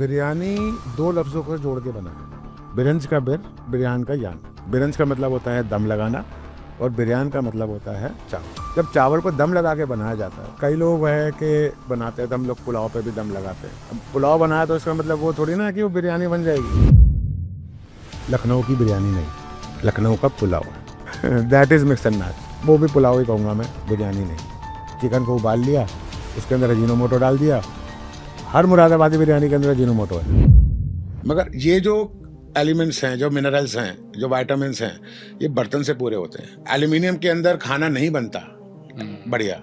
बिरयानी दो लफ्ज़ों को जोड़ के बना है। बिरंज का बिर, बिरयान का यान। बिरंज का मतलब होता है दम लगाना और बिरयान का मतलब होता है चावल। जब चावल को दम लगा के बनाया जाता है, कई लोग है कि बनाते हैं दम, लोग पुलाव पे भी दम लगाते हैं। अब पुलाव बनाया तो इसका मतलब वो थोड़ी ना है कि वो बिरयानी बन जाएगी। लखनऊ की बिरयानी नहीं, लखनऊ का pulao that is mix and match. वो भी पुलाव ही कहूँगा मैं, बिरयानी नहीं। चिकन को उबाल लिया, उसके अंदर अजीनोमोटो डाल दिया। हर मुरादाबादी बिरयानी के अंदर अजीनोमोटो है। मगर ये जो एलिमेंट्स हैं, जो मिनरल्स हैं, जो विटामिन्स हैं, ये बर्तन से पूरे होते हैं। एल्यूमिनियम के अंदर खाना नहीं बनता बढ़िया।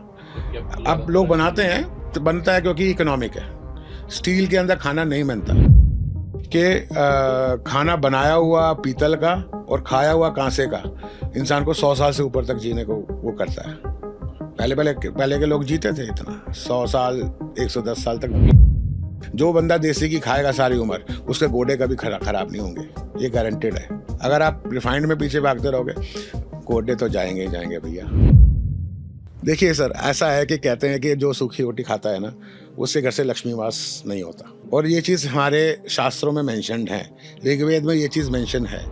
अब लोग बनाते हैं तो बनता है क्योंकि इकोनॉमिक है। स्टील के अंदर खाना नहीं बनता कि खाना बनाया हुआ पीतल का और खाया हुआ कांसे का इंसान को 100 साल से ऊपर तक जीने को वो करता है। पहले के लोग जीते थे इतना 100 साल 110 साल तक। जो बंदा देसी की खाएगा सारी उम्र, उसके गोडे कभी खराब नहीं होंगे, ये गारंटेड है। अगर आप रिफाइंड में पीछे भागते रहोगे, गोडे तो जाएंगे ही जाएंगे भैया। देखिए सर, ऐसा है कि कहते हैं कि जो सूखी रोटी खाता है ना, उसके घर से लक्ष्मी वास नहीं होता। और ये चीज़ हमारे शास्त्रों में मेंशन्ड है। ऋग्वेद में ये चीज़ मेंशन है।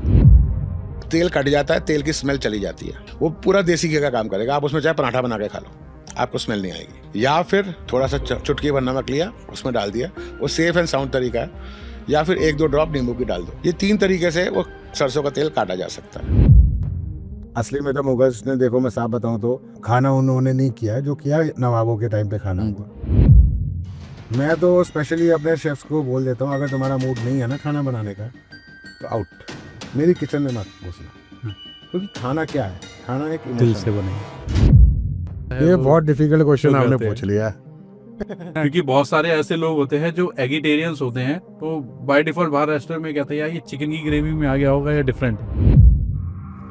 तेल कट जाता है, तेल की स्मेल चली जाती है, वो पूरा देसी घी का काम करेगा। आप उसमें चाहे पराठा बना के खा लो, आपको स्मेल नहीं आएगी। या फिर थोड़ा सा चुटकी भर नमक लिया, उसमें डाल दिया, वो सेफ एंड साउंड तरीका है। या फिर 1-2 ड्रॉप नींबू की डाल दो। ये 3 तरीके से वो सरसों का तेल काटा जा सकता है। असली में तो मुगल्स ने, देखो मैं साफ बताऊं तो, खाना उन्होंने नहीं किया है, जो किया नवाबों के टाइम पे खाना हुआ। मैं तो स्पेशली अपने शेफ्स को बोल देता हूँ, अगर तुम्हारा मूड नहीं है ना खाना बनाने का तो आउट, मेरी किचन में मत घुसना। क्योंकि खाना क्या है, खाना एक दिल इमोशन से है। बने। ये बहुत डिफिकल्ट क्वेश्चन आपने करते हैं। पूछ लिया। क्योंकि बहुत सारे ऐसे लोग होते हैं जो एगिटेरियंस होते हैं, तो बाय डिफॉल्ट बाहर रेस्टोरेंट में कहते हैं यार ये चिकन की ग्रेवी में आ गया होगा या डिफरेंट।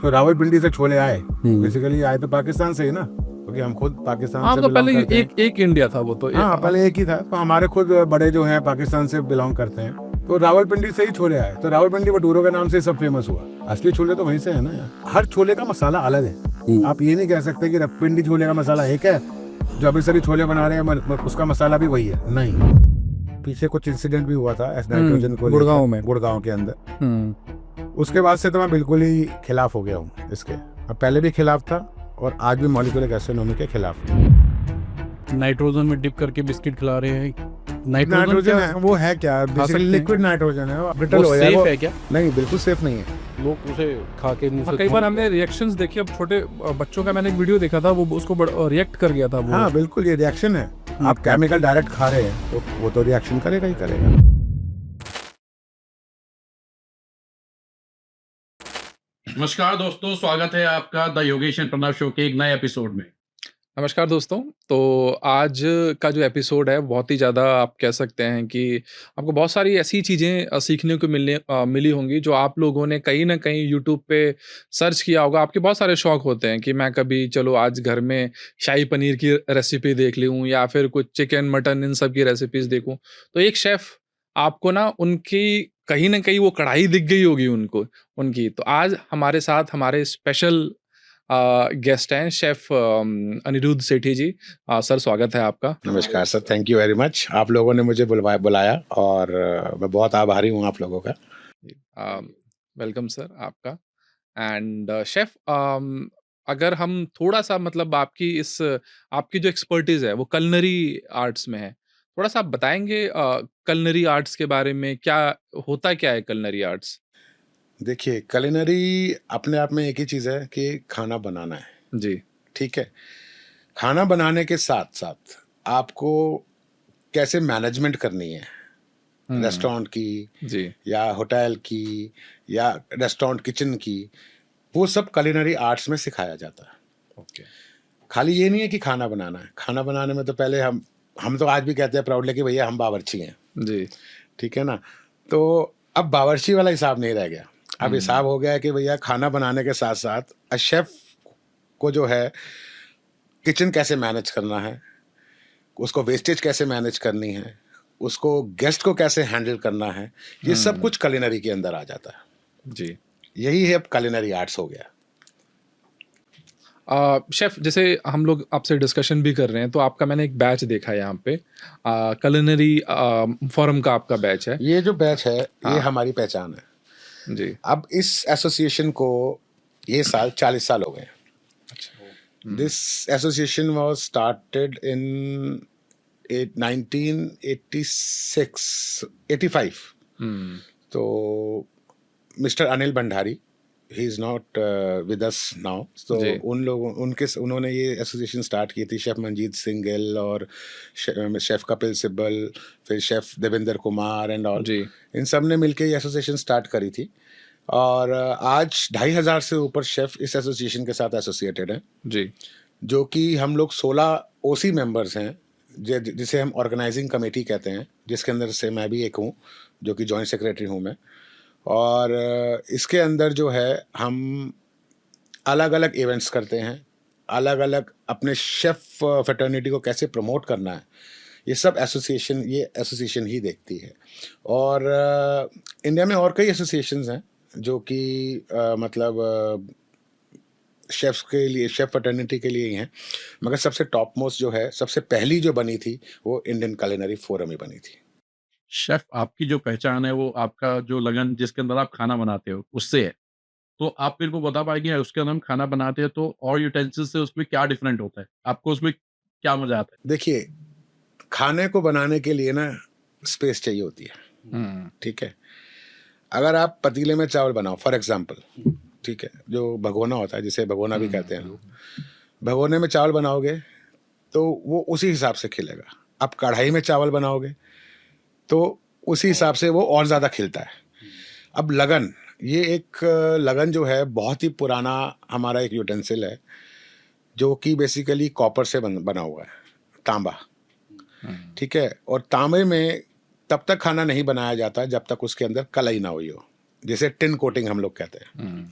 तो रावलपिंडी से छोले आए, बेसिकली आए तो पाकिस्तान से ही ना, क्योंकि हम खुद पाकिस्तान से तो बिलोंग पहले करते हैं। एक इंडिया था वो तो। हाँ, पहले एक ही था। तो हमारे खुद बड़े जो हैं पाकिस्तान से बिलोंग करते हैं, तो रावलपिंडी से ही छोले आए। तो रावलपिंडी भटूरों के नाम से सब फेमस हुआ। असली छोले तो वहीं से है ना यार। हर छोले का मसाला अलग है। आप ये नहीं कह सकते कि पिंडी छोले का मसाला एक है, जो अमृतसरी छोले बना रहे हैं उसका मसाला भी वही है, नहीं। पीछे कुछ इंसिडेंट भी हुआ था एस नाइट्रोजन को, गुड़गांव के अंदर। उसके बाद से तो मैं बिल्कुल ही खिलाफ हो गया हूँ इसके। मैं पहले भी खिलाफ था और आज भी मॉलिक्यूलर गैस्ट्रोनोमी के खिलाफ। नाइट्रोजन में डिप करके बिस्किट खिला रहे हैं। नाइट्रोजन है, वो है क्या? बेसिकली लिक्विड नाइट्रोजन है, वो ब्रिटल वो हो सेफ जाएगा। है क्या? नहीं, बिल्कुल सेफ नहीं है। लोग उसे खा के मुंह से कई बार हमने रिएक्शंस देखे। अब छोटे बच्चों का मैंने एक वीडियो देखा था, वो उसको रिएक्ट कर गया था वो। हाँ बिल्कुल, ये रिएक्शन है। आप केमिकल डायरेक्ट खा रहे हैं तो वो तो रिएक्शन करेगा ही करेगा। नमस्कार दोस्तों, स्वागत है आपका the Yogesh and Pranav show के एक नए एपिसोड में। नमस्कार दोस्तों। तो आज का जो एपिसोड है बहुत ही ज़्यादा, आप कह सकते हैं कि आपको बहुत सारी ऐसी चीज़ें सीखने को मिली होंगी जो आप लोगों ने कहीं ना कहीं यूट्यूब पे सर्च किया होगा। आपके बहुत सारे शौक होते हैं कि मैं कभी चलो आज घर में शाही पनीर की रेसिपी देख लूँ या फिर कुछ चिकन मटन इन सब की रेसिपीज़ देखूँ। तो एक शेफ़ आपको ना उनकी कहीं ना कहीं वो कढ़ाई दिख गई होगी उनकी। तो आज हमारे साथ हमारे स्पेशल गेस्ट हैं शेफ अनिरुद्ध सेठी जी। सर स्वागत है आपका। नमस्कार sir, thank you very much. आप लोगों ने मुझे बुलाया और मैं बहुत आभारी हूँ आप लोगों का। वेलकम सर आपका। एंड शेफ, अगर हम थोड़ा सा मतलब आपकी जो एक्सपर्टीज है वो कलनरी आर्ट्स में है, थोड़ा सा आप बताएंगे कलनरी आर्ट्स के बारे में, क्या होता क्या है कलनरी आर्ट्स? देखिए, कुलिनरी अपने आप में एक ही चीज़ है कि खाना बनाना है जी। ठीक है। खाना बनाने के साथ साथ आपको कैसे मैनेजमेंट करनी है रेस्टोरेंट की जी। या होटल की या रेस्टोरेंट किचन की, वो सब कुलिनरी आर्ट्स में सिखाया जाता है। ओके। खाली ये नहीं है कि खाना बनाना है। खाना बनाने में तो पहले हम तो आज भी कहते हैं प्राउडली कि भैया हम बावर्ची हैं जी। ठीक है ना। तो अब बावर्ची वाला हिसाब नहीं रह गया। अब हिसाब हो गया है कि भैया खाना बनाने के साथ साथ शेफ को जो है किचन कैसे मैनेज करना है, उसको वेस्टेज कैसे मैनेज करनी है, उसको गेस्ट को कैसे हैंडल करना है, ये सब कुछ कुलिनरी के अंदर आ जाता है। जी। यही है अब कुलिनरी आर्ट्स हो गया। शेफ, जैसे हम लोग आपसे डिस्कशन भी कर रहे हैं, तो आपका मैंने एक बैच देखा है यहाँ पे, culinary फोरम का आपका बैच है। ये जो बैच है ये हाँ। हमारी पहचान है। जी। अब इस एसोसिएशन को ये साल 40 साल हो गए। This association was started in 1986 हम्म। तो mister Anil Bhandari, he is not with us now, तो जी। उन्होंने ये एसोसिएशन स्टार्ट की थी। शेफ मंजीत सिंह गिल और शेफ कपिल सिब्बल, फिर chef Devendra Kumar and all, ji. इन सब ने मिलकर ये एसोसिएशन स्टार्ट करी थी। और आज 2500 से ऊपर शेफ इस एसोसिएशन के साथ एसोसिएटेड हैं, जी। जो कि हम लोग 16 ओसी मेंबर्स हैं, जिसे हम ऑर्गेनाइजिंग कमेटी कहते हैं, जिसके अंदर से मैं भी एक हूँ, जो कि जॉइंट सेक्रेटरी हूँ मैं। और इसके अंदर जो है हम अलग अलग इवेंट्स करते हैं, अलग अलग अपने शेफ फ्रेटर्निटी को कैसे प्रमोट करना है, ये सब एसोसिएशन ही देखती है। और इंडिया में और कई एसोसिएशंस हैं जो कि मतलब शेफ्स के लिए, शेफ फ्रेटर्निटी के लिए ही हैं, मगर सबसे टॉप मोस्ट जो है, सबसे पहली जो बनी थी वो इंडियन कुलिनरी फोरम ही बनी थी। शेफ, आपकी जो पहचान है वो आपका जो लगन जिसके अंदर आप खाना बनाते हो उससे है। तो आप मेरे को बता पाएंगे उसके अंदर हम खाना बनाते हैं तो और यूटेंसिल्स से उसमें क्या डिफरेंट होता है? आपको उसमें क्या मजा आता है? देखिए, खाने को बनाने के लिए ना स्पेस चाहिए होती है, हम्म। ठीक है। अगर आप पतीले में चावल बनाओ फॉर एग्जांपल, ठीक है, जो भगोना होता है, जिसे भगोना भी कहते हैं लोग, भगोने में चावल बनाओगे तो वो उसी हिसाब से खिलेगा। आप कढ़ाई में चावल बनाओगे तो उसी हिसाब से वो और ज़्यादा खिलता है। अब लगन, ये एक लगन जो है बहुत ही पुराना हमारा एक यूटेंसिल है, जो कि बेसिकली कॉपर से बना हुआ है, तांबा, ठीक है। और तांबे में तब तक खाना नहीं बनाया जाता जब तक उसके अंदर कलई ना हुई हो, जिसे टिन कोटिंग हम लोग कहते हैं।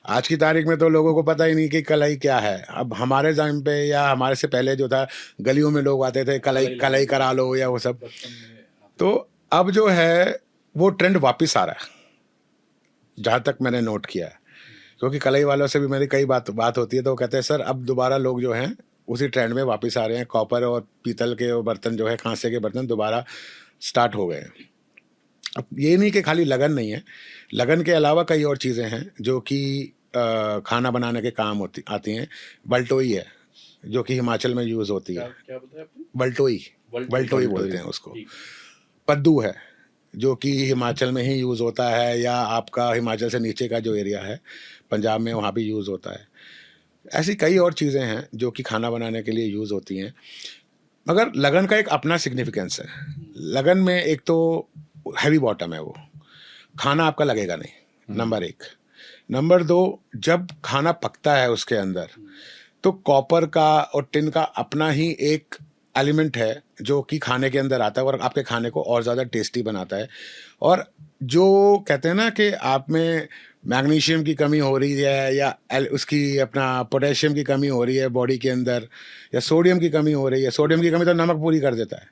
आज की तारीख में तो लोगों को पता ही नहीं कि कलई क्या है। अब हमारे टाइम पे या हमारे से पहले जो था, गलियों में लोग आते थे, कलई करा लो या वो सब। तो अब जो है वो ट्रेंड वापस आ रहा है, जहाँ तक मैंने नोट किया है, क्योंकि कलई वालों से भी मेरी कई बात होती है, तो वो कहते हैं सर अब दोबारा लोग जो हैं उसी ट्रेंड में वापस आ रहे हैं, कॉपर और पीतल के बर्तन जो है, कांसे के बर्तन दोबारा स्टार्ट हो गए हैं। अब ये नहीं कि खाली लगन नहीं है, लगन के अलावा कई और चीज़ें हैं जो कि खाना बनाने के काम आती हैं। बल्टोई है जो कि हिमाचल में यूज़ होती है, क्या बताया आपने? बल्टोई बोलते हैं उसको। पद्दू है जो कि हिमाचल में ही यूज़ होता है, या आपका हिमाचल से नीचे का जो एरिया है पंजाब में, वहाँ भी यूज़ होता है। ऐसी कई और चीज़ें हैं जो कि खाना बनाने के लिए यूज़ होती हैं, मगर लगन का एक अपना सिग्निफिकेंस है। लगन में एक तो हैवी बॉटम है, वो खाना आपका लगेगा नहीं, नंबर 1। नंबर 2, जब खाना पकता है उसके अंदर, तो कॉपर का और टिन का अपना ही एक एलिमेंट है जो कि खाने के अंदर आता है और आपके खाने को और ज़्यादा टेस्टी बनाता है। और जो कहते हैं ना कि आप में मैग्नीशियम की कमी हो रही है, या उसकी अपना पोटेशियम की कमी हो रही है बॉडी के अंदर, या सोडियम की कमी हो रही है। सोडियम की कमी तो नमक पूरी कर देता है,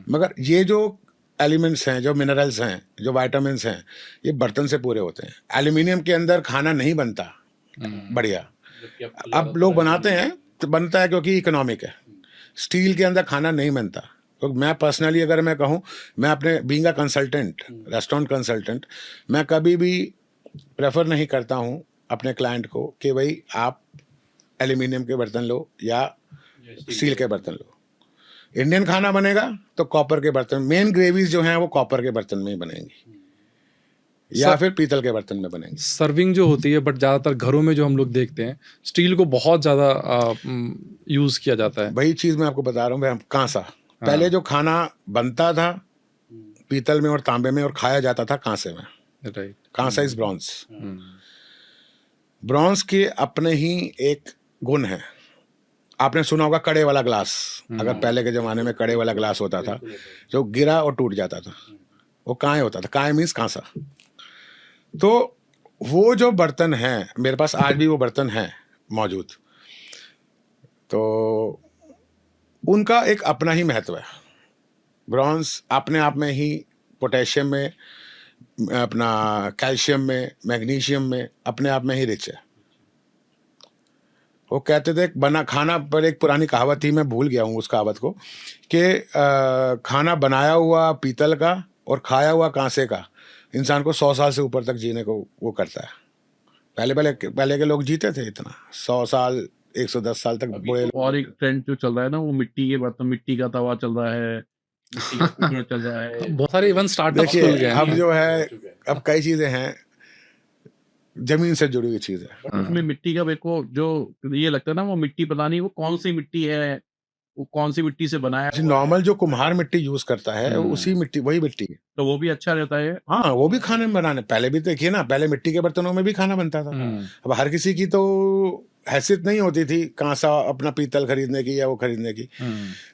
मगर ये जो एलिमेंट्स हैं, जो मिनरल्स हैं, जो वाइटामिन हैं, ये बर्तन से पूरे होते हैं। एल्यूमिनियम के अंदर खाना नहीं बनता बढ़िया। अब लोग बनाते हैं तो बनता है क्योंकि इकोनॉमिक है। स्टील के अंदर खाना नहीं बनता। तो मैं पर्सनली अगर मैं कहूँ, मैं अपने being a consultant, restaurant consultant, मैं कभी भी प्रेफर नहीं करता हूँ अपने क्लाइंट को कि भाई आप एल्यूमिनियम के बर्तन लो या स्टील के बर्तन लो। इंडियन खाना बनेगा तो कॉपर के बर्तन, मेन ग्रेवीज जो हैं वो कॉपर के बर्तन में ही बनेंगी या फिर पीतल के बर्तन में बनेंगी। सर्विंग जो होती है, बट ज़्यादातर घरों में जो हम लोग देखते हैं, स्टील को बहुत ज़्यादा यूज़ किया जाता है। वही चीज़ मैं आपको बता रहा हूँ, कांसा। पहले जो खाना बनता था पीतल में और तांबे में और खाया जाता था कांसे में। Right. Kansa is bronze. Bronze के अपने ही एक गुण है। आपने सुना होगा कड़े वाला ग्लास। अगर पहले के ज़माने में कड़े वाला ग्लास होता था जो गिरा और टूट जाता था, वो कांय होता था। कांय मीन्स कांसा। तो वो जो बर्तन हैं, मेरे पास आज भी वो बर्तन हैं मौजूद, तो उनका एक अपना ही महत्व है। ब्रॉन्ज अपने आप में ही पोटेशियम में, अपना कैल्शियम में, मैग्नीशियम में अपने आप में ही रिच है। वो कहते थे बना खाना, पर एक पुरानी कहावत थी, मैं भूल गया हूँ उस कहावत को, कि खाना बनाया हुआ पीतल का और खाया हुआ कांसे का इंसान को 100 साल से ऊपर तक जीने को वो करता है। पहले के लोग जीते थे इतना, 100 साल 110 साल तक अभी बूढ़े तो और एक ट्रेंड जो चल रहा है ना, वो मिट्टी के बर्तन, मिट्टी का तवा चल रहा है, मिट्टी का कुकर चल रहा है। बहुत सारे इवन स्टार्टअप्स खुल देखिए गए अब हैं। जो है, अब कई चीज़ें हैं जमीन से जुड़ी हुई चीज़ है। बट उसमें मिट्टी का मेरे को जो ये लगता है ना, वो मिट्टी पता नहीं वो कौन सी मिट्टी है, वो कौन सी मिट्टी से बनाया हुआ है। नॉर्मल जो कुम्हार मिट्टी यूज करता है उसी मिट्टी, वही मिट्टी है। तो वो भी अच्छा रहता है। हाँ, वो भी खाने में बनाने, पहले भी देखिए ना, पहले मिट्टी के बर्तनों में भी खाना बनता था। अब हर किसी की तो हैसियत नहीं होती थी कांसा अपना पीतल खरीदने की या वो खरीदने की,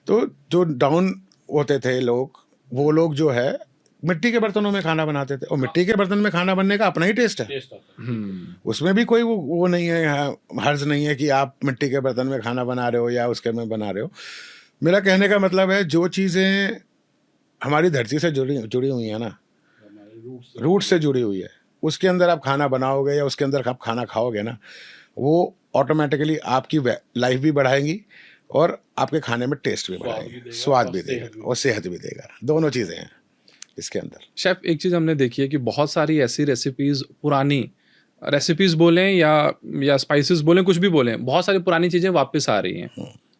तो जो डाउन होते थे लोग, वो लोग जो है मिट्टी के बर्तनों में खाना बनाते थे, और मिट्टी के बर्तन में खाना बनने का अपना ही टेस्ट है। उसमें भी कोई वो नहीं है, हर्ज नहीं है कि आप मिट्टी के बर्तन में खाना बना रहे हो या उसके में बना रहे हो। मेरा कहने का मतलब है, जो चीज़ें हमारी धरती से जुड़ी हुई है ना, रूट से जुड़ी हुई है, उसके अंदर आप खाना बनाओगे या उसके अंदर आप खाना खाओगे ना, वो ऑटोमेटिकली आपकी लाइफ भी बढ़ाएंगी और आपके खाने में टेस्ट भी बढ़ाएंगे, स्वाद भी देगा और सेहत भी देगा। दोनों चीज़ें हैं इसके अंदर। शेफ, एक चीज़ हमने देखी है कि बहुत सारी ऐसी रेसिपीज़, पुरानी रेसिपीज़ बोलें या स्पाइसेस बोलें, कुछ भी बोलें, बहुत सारी पुरानी चीज़ें वापस आ रही हैं,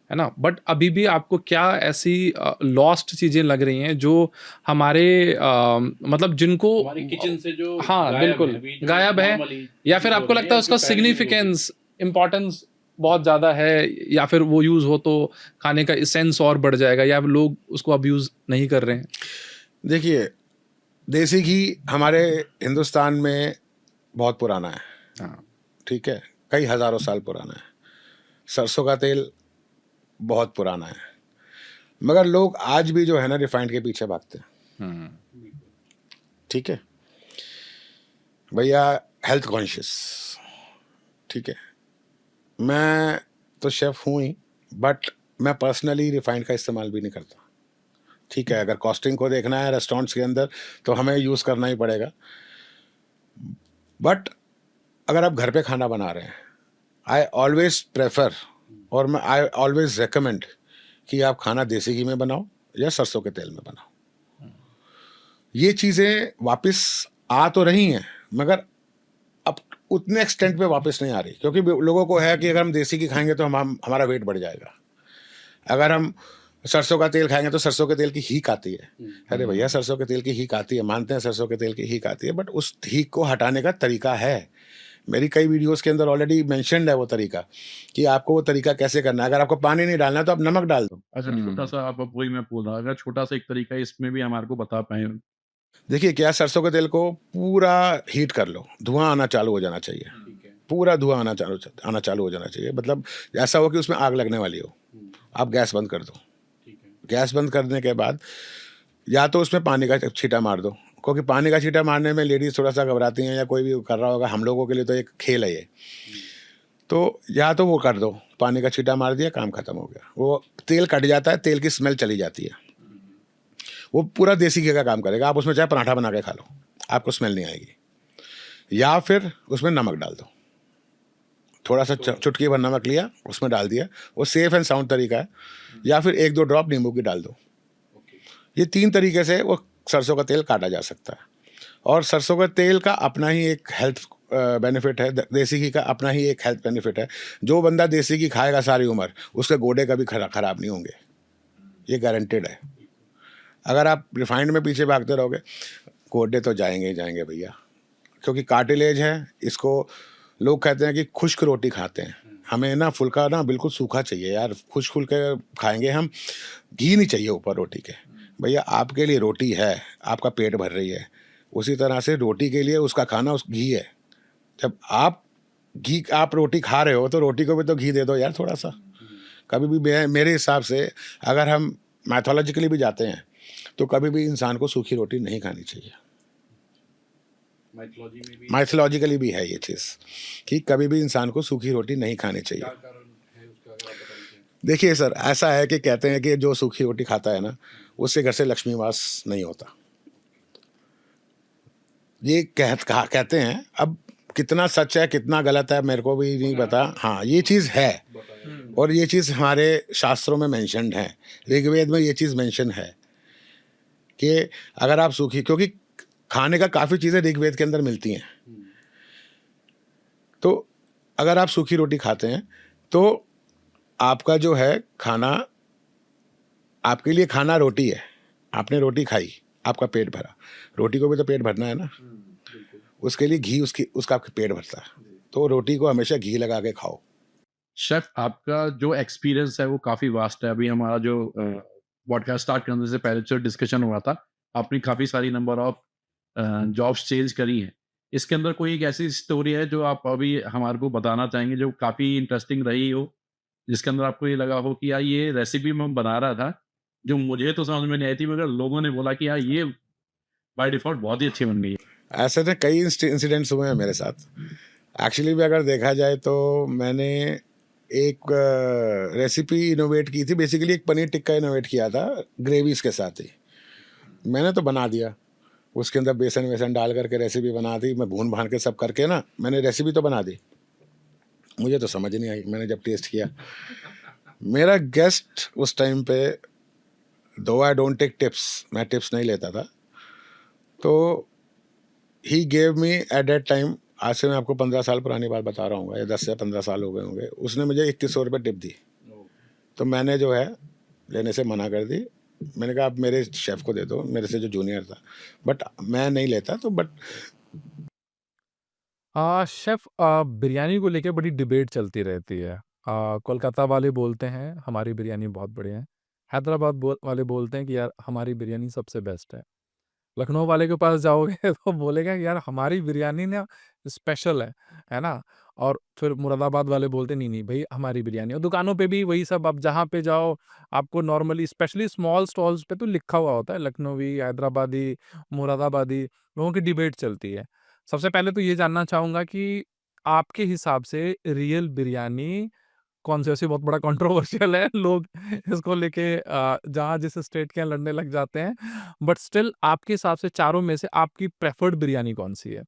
है ना? बट अभी भी आपको क्या ऐसी लॉस्ट चीज़ें लग रही हैं जो हमारे मतलब जिनको हमारी किचन से जो हाँ बिल्कुल गायब है, या फिर आपको लगता है उसका सिग्निफिकेंस, इम्पोर्टेंस बहुत ज़्यादा है, या फिर वो यूज़ हो तो खाने का सेंस और बढ़ जाएगा, या लोग उसको अब यूज़ नहीं कर रहे हैं? देखिए, देसी घी हमारे हिंदुस्तान में बहुत पुराना है। हाँ, ठीक है, कई हज़ारों साल पुराना है। सरसों का तेल बहुत पुराना है, मगर लोग आज भी जो है ना रिफाइंड के पीछे भागते हैं। ठीक है भैया, हेल्थ कॉन्शियस। ठीक है, मैं तो शेफ़ हूँ ही, बट मैं पर्सनली रिफाइंड का इस्तेमाल भी नहीं करता। ठीक है, अगर कॉस्टिंग को देखना है रेस्टोरेंट्स के अंदर तो हमें यूज़ करना ही पड़ेगा, बट अगर आप घर पे खाना बना रहे हैं, आई ऑलवेज प्रेफर और मैं आई ऑलवेज रेकमेंड कि आप खाना देसी घी में बनाओ या सरसों के तेल में बनाओ। ये चीज़ें वापस आ तो रही हैं, मगर अब उतने एक्सटेंट पे वापस नहीं आ रही, क्योंकि लोगों को है कि अगर हम देसी घी खाएंगे तो हम हमारा वेट बढ़ जाएगा, अगर हम सरसों का तेल खाएंगे तो सरसों के तेल की हीक आती है। अरे भैया, सरसों के तेल की हीक आती है, मानते हैं सरसों के तेल की हीक आती है, बट उस हीक को हटाने का तरीका है। मेरी कई वीडियोस के अंदर ऑलरेडी मेंशन्ड है वो तरीका, कि आपको वो तरीका कैसे करना है। अगर आपको पानी नहीं डालना है तो आप नमक डाल दो। अच्छा, छोटा सा आप वही मैं पूछ रहा, अगर छोटा सा एक तरीका इसमें भी हमारे को बता पाए। देखिए, क्या सरसों के तेल को पूरा हीट कर लो, धुआं आना चालू हो जाना चाहिए, पूरा धुआं आना चालू हो जाना चाहिए, मतलब ऐसा हो कि उसमें आग लगने वाली हो। आप गैस बंद कर दो। गैस बंद करने के बाद या तो उसमें पानी का छींटा मार दो, क्योंकि पानी का छींटा मारने में लेडीज़ थोड़ा सा घबराती हैं, या कोई भी कर रहा होगा, हम लोगों के लिए तो एक खेल है ये। तो या तो वो कर दो, पानी का छींटा मार दिया, काम खत्म हो गया, वो तेल कट जाता है, तेल की स्मेल चली जाती है, वो पूरा देसी घी का काम करेगा। आप उसमें चाहे पराठा बना के खा लो, आपको स्मेल नहीं आएगी। या फिर उसमें नमक डाल दो, थोड़ा सा चुटकी भर नमक लिया, उसमें डाल दिया, वो सेफ एंड साउंड तरीका है। या फिर 1-2 ड्रॉप नींबू की डाल दो। ये 3 तरीके से वो सरसों का तेल काटा जा सकता है। और सरसों का तेल का अपना ही एक हेल्थ बेनिफिट है, देसी घी का अपना ही एक हेल्थ बेनिफिट है। जो बंदा देसी घी खाएगा सारी उम्र, उसके गोडे कभी खराब नहीं होंगे, ये गारंटेड है। अगर आप रिफाइंड में पीछे भागते रहोगे, गोडे तो जाएंगे ही जाएंगे भैया, क्योंकि कार्टिलेज है। इसको लोग कहते हैं कि खुश्क रोटी खाते हैं, हमें ना फुल्का ना बिल्कुल सूखा चाहिए यार, खुश्क के खाएंगे हम, घी नहीं चाहिए ऊपर रोटी के। भैया, आपके लिए रोटी है, आपका पेट भर रही है, उसी तरह से रोटी के लिए उसका खाना उस घी है। जब आप रोटी खा रहे हो तो रोटी को भी तो घी दे दो यार थोड़ा सा। कभी भी मेरे हिसाब से अगर हम मैथोलॉजिकली भी जाते हैं तो कभी भी इंसान को सूखी रोटी नहीं खानी चाहिए। माइथोलॉजिकली भी है ये चीज़ कि कभी भी इंसान को सूखी रोटी नहीं खानी चाहिए। देखिए सर, ऐसा है कि कहते हैं कि जो सूखी रोटी खाता है ना, उसके घर से लक्ष्मी वास नहीं होता, ये कहते हैं। अब कितना सच है कितना गलत है मेरे को भी नहीं पता। हाँ, ये चीज़ है। और ये चीज़ हमारे शास्त्रों में मेंशन्ड है, ऋग्वेद में ये चीज़ मेंशन है कि अगर आप सूखी, क्योंकि खाने का काफ़ी चीज़ें ऋग्वेद के अंदर मिलती हैं, तो अगर आप सूखी रोटी खाते हैं तो आपका जो है खाना, आपके लिए खाना रोटी है, आपने रोटी खाई, आपका पेट भरा, रोटी को भी तो पेट भरना है ना, उसके लिए घी उसका आपका पेट भरता है, तो रोटी को हमेशा घी लगा के खाओ। शेफ, आपका जो एक्सपीरियंस है वो काफ़ी वास्ट है। अभी हमारा जो पॉडकास्ट स्टार्ट करने से पहले जो डिस्कशन हुआ था, आपने काफ़ी सारी नंबर ऑफ जॉब्स चेंज करी हैं। इसके अंदर कोई एक ऐसी स्टोरी है जो आप अभी हमारे को बताना चाहेंगे जो काफ़ी इंटरेस्टिंग रही हो, जिसके अंदर आपको ये लगा हो कि यार ये रेसिपी मैं बना रहा था, जो मुझे तो समझ में नहीं आई थी, मगर लोगों ने बोला कि यार ये बाय डिफ़ॉल्ट बहुत ही अच्छी बन गई है। ऐसे तो कई इंसिडेंट्स हुए हैं मेरे साथ। एक्चुअली भी अगर देखा जाए तो मैंने एक रेसिपी इनोवेट की थी, बेसिकली एक पनीर टिक्का इनोवेट किया था ग्रेवीज के साथ ही। मैंने तो बना दिया, उसके अंदर बेसन वेसन डाल करके रेसिपी बना दी, मैं भून भान के सब करके ना मैंने रेसिपी तो बना दी, मुझे तो समझ नहीं आई। मैंने जब टेस्ट किया, मेरा गेस्ट उस टाइम पे, दो आई डोंट टेक टिप्स, मैं टिप्स नहीं लेता था, तो he gave me at that time, आज से मैं आपको 15 साल पुरानी बात बता रहा हूँ, या 10 से 15 साल हो गए होंगे, उसने मुझे 2100 रुपये टिप दी। तो मैंने जो है लेने से मना कर दी। मैंने कहा आप मेरे शेफ़ को दे दो, मेरे से जो जूनियर था, बट मैं नहीं लेता। तो बट शेफ़, बिरयानी को लेके बड़ी डिबेट चलती रहती है। कोलकाता वाले बोलते हैं हमारी बिरयानी बहुत बढ़िया है। हैदराबाद वाले बोलते हैं कि यार हमारी बिरयानी सबसे बेस्ट है। लखनऊ वाले के पास जाओगे तो बोलेगा कि यार हमारी बिरयानी ना स्पेशल है ना? और फिर मुरादाबाद वाले बोलते हैं नहीं, नहीं भई हमारी बिरयानी। और दुकानों पे भी वही सब, आप जहाँ पे जाओ आपको नॉर्मली स्पेशली स्मॉल स्टॉल्स पे तो लिखा हुआ होता है लखनवी, हैदराबादी, मुरादाबादी, लोगों की डिबेट चलती है। सबसे पहले तो ये जानना चाहूँगा कि आपके हिसाब से रियल बिरयानी कौन-सी? वैसे बहुत बड़ा कंट्रोवर्शियल है, लोग इसको लेके जहाँ जिस स्टेट के हैं लड़ने लग जाते हैं। बट स्टिल आपके हिसाब से चारों में से आपकी प्रेफर्ड बिरयानी कौन-सी है?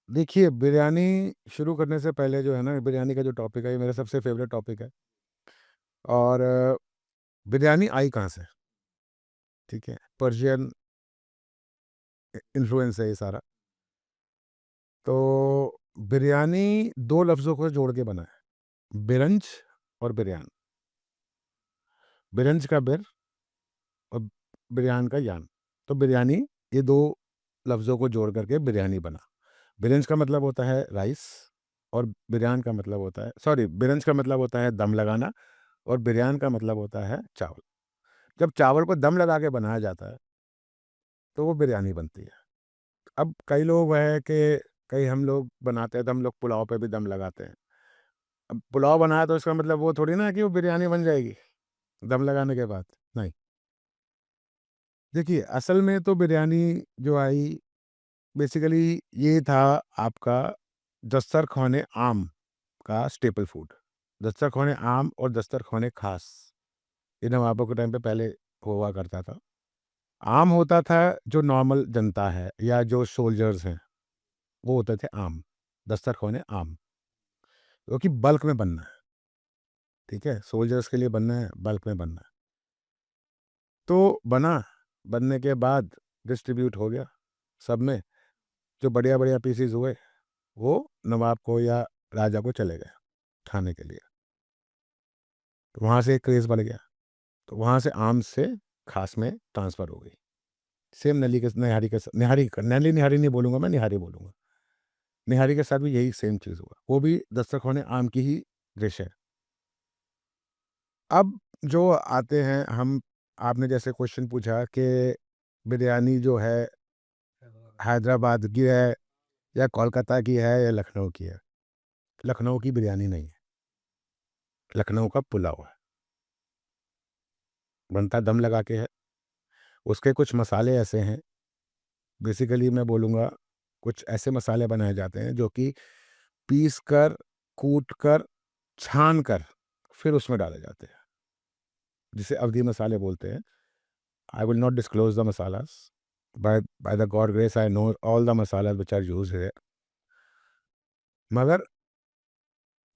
देखिए, बिरयानी शुरू करने से पहले जो है ना, बिरयानी का जो टॉपिक है, ये मेरा सबसे फ़ेवरेट टॉपिक है। और बिरयानी आई कहाँ से? ठीक है? पर्शियन इन्फ्लुएंस है ये सारा। तो बिरयानी 2 लफ्ज़ों को जोड़ के बना है, बिरंज और बिरयान। बिरंज का बिर और बिरयान का यान। तो बिरयानी, ये 2 लफ्ज़ों को जोड़ कर के बिरयानी बना। बिरंज का मतलब होता है राइस, और बिरयान का मतलब होता है, सॉरी, बिरंज का मतलब होता है दम लगाना, और बिरयान का मतलब होता है चावल। जब चावल को दम लगा के बनाया जाता है, तो वो बिरयानी बनती है। अब कई लोग हैं कि कई हम लोग बनाते हैं तो हम लोग पुलाव पे भी दम लगाते हैं। अब पुलाव बनाया तो इसका मतलब वो थोड़ी ना कि वो बिरयानी बन जाएगी, दम लगाने के बाद, नहीं। देखिए, असल में तो बिरयानी जो आई, बेसिकली ये था आपका दस्तरख़्वाने आम का स्टेपल फूड। दस्तरख़्वाने आम और दस्तरख़्वाने ख़ास, ये नवाबों के टाइम पे पहले हुआ करता था। आम होता था जो नॉर्मल जनता है या जो सोल्जर्स हैं, वो होते थे आम, दस्तरख़्वाने आम, क्योंकि बल्क में बनना है, ठीक है? सोल्जर्स के लिए बनना है, बल्क में बनना है। तो बना, बनने के बाद डिस्ट्रीब्यूट हो गया सब में, जो बढ़िया-बढ़िया पीसेज़ हुए, वो नवाब को या राजा को चले गए खाने के लिए। तो वहाँ से एक क्रेज़ बढ़ गया, तो वहाँ से आम से ख़ास में ट्रांसफ़र हो गई। सेम नली के निहारी के स निहारी नली निहारी नहीं बोलूँगा मैं, निहारी बोलूँगा। निहारी के साथ भी यही सेम चीज़ हुआ, वो भी दस्तरख़्वाने आम की ही डिश है। अब जो आते हैं हम, आपने जैसे क्वेश्चन पूछा कि बिरयानी जो है हैदराबाद की है या कोलकाता की है या लखनऊ की है। लखनऊ की बिरयानी नहीं है, लखनऊ का पुलाव है, बनता दम लगा के है। उसके कुछ मसाले ऐसे हैं, बेसिकली मैं बोलूँगा कुछ ऐसे मसाले बनाए जाते हैं जो कि पीस कर, कूट कर, छान कर फिर उसमें डाले जाते हैं, जिसे अवधी मसाले बोलते हैं। I will not disclose the masalas. By the God grace, I know all the masalas which are used here. मगर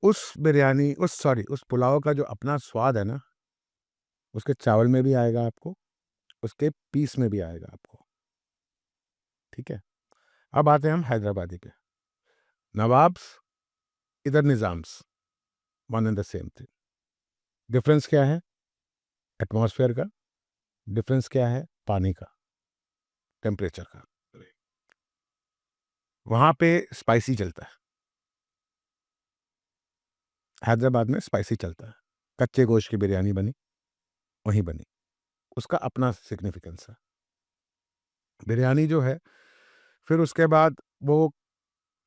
उस पुलाव का जो अपना स्वाद है ना, उसके चावल में भी आएगा आपको, उसके पीस में भी आएगा आपको, ठीक है? अब आते हैं हम हैदराबादी पे। नवाब्स, इधर Nizam's, one and the same thing. Difference क्या है? एटमॉस्फेयर का। डिफरेंस क्या है? पानी का, टेम्परेचर का। वहाँ पे स्पाइसी चलता है, हैदराबाद में स्पाइसी चलता है। कच्चे गोश्त की बिरयानी बनी, वहीं बनी, उसका अपना सिग्निफिकेंस है। बिरयानी जो है, फिर उसके बाद वो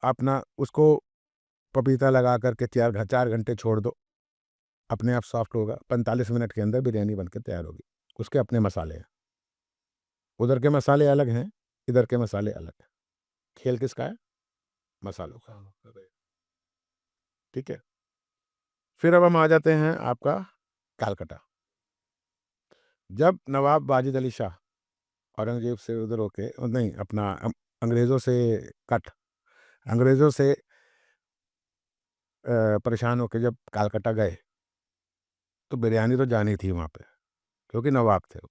अपना उसको पपीता लगा करके 4 घंटे छोड़ दो, अपने आप सॉफ्ट होगा। 45 मिनट के अंदर बिरयानी बनकर तैयार होगी। उसके अपने मसाले हैं, उधर के मसाले अलग हैं, इधर के मसाले अलग हैं। खेल किसका है? मसालों का, ठीक है? फिर अब हम आ जाते हैं आपका कालकटा। जब नवाब वाजिद अली शाह औरंगजेब से उधर होके, नहीं, अपना अंग्रेज़ों से कट अंग्रेज़ों से परेशान होके जब कालकटा गए, तो बिरयानी तो जानी थी वहाँ पे, क्योंकि नवाब थे वो।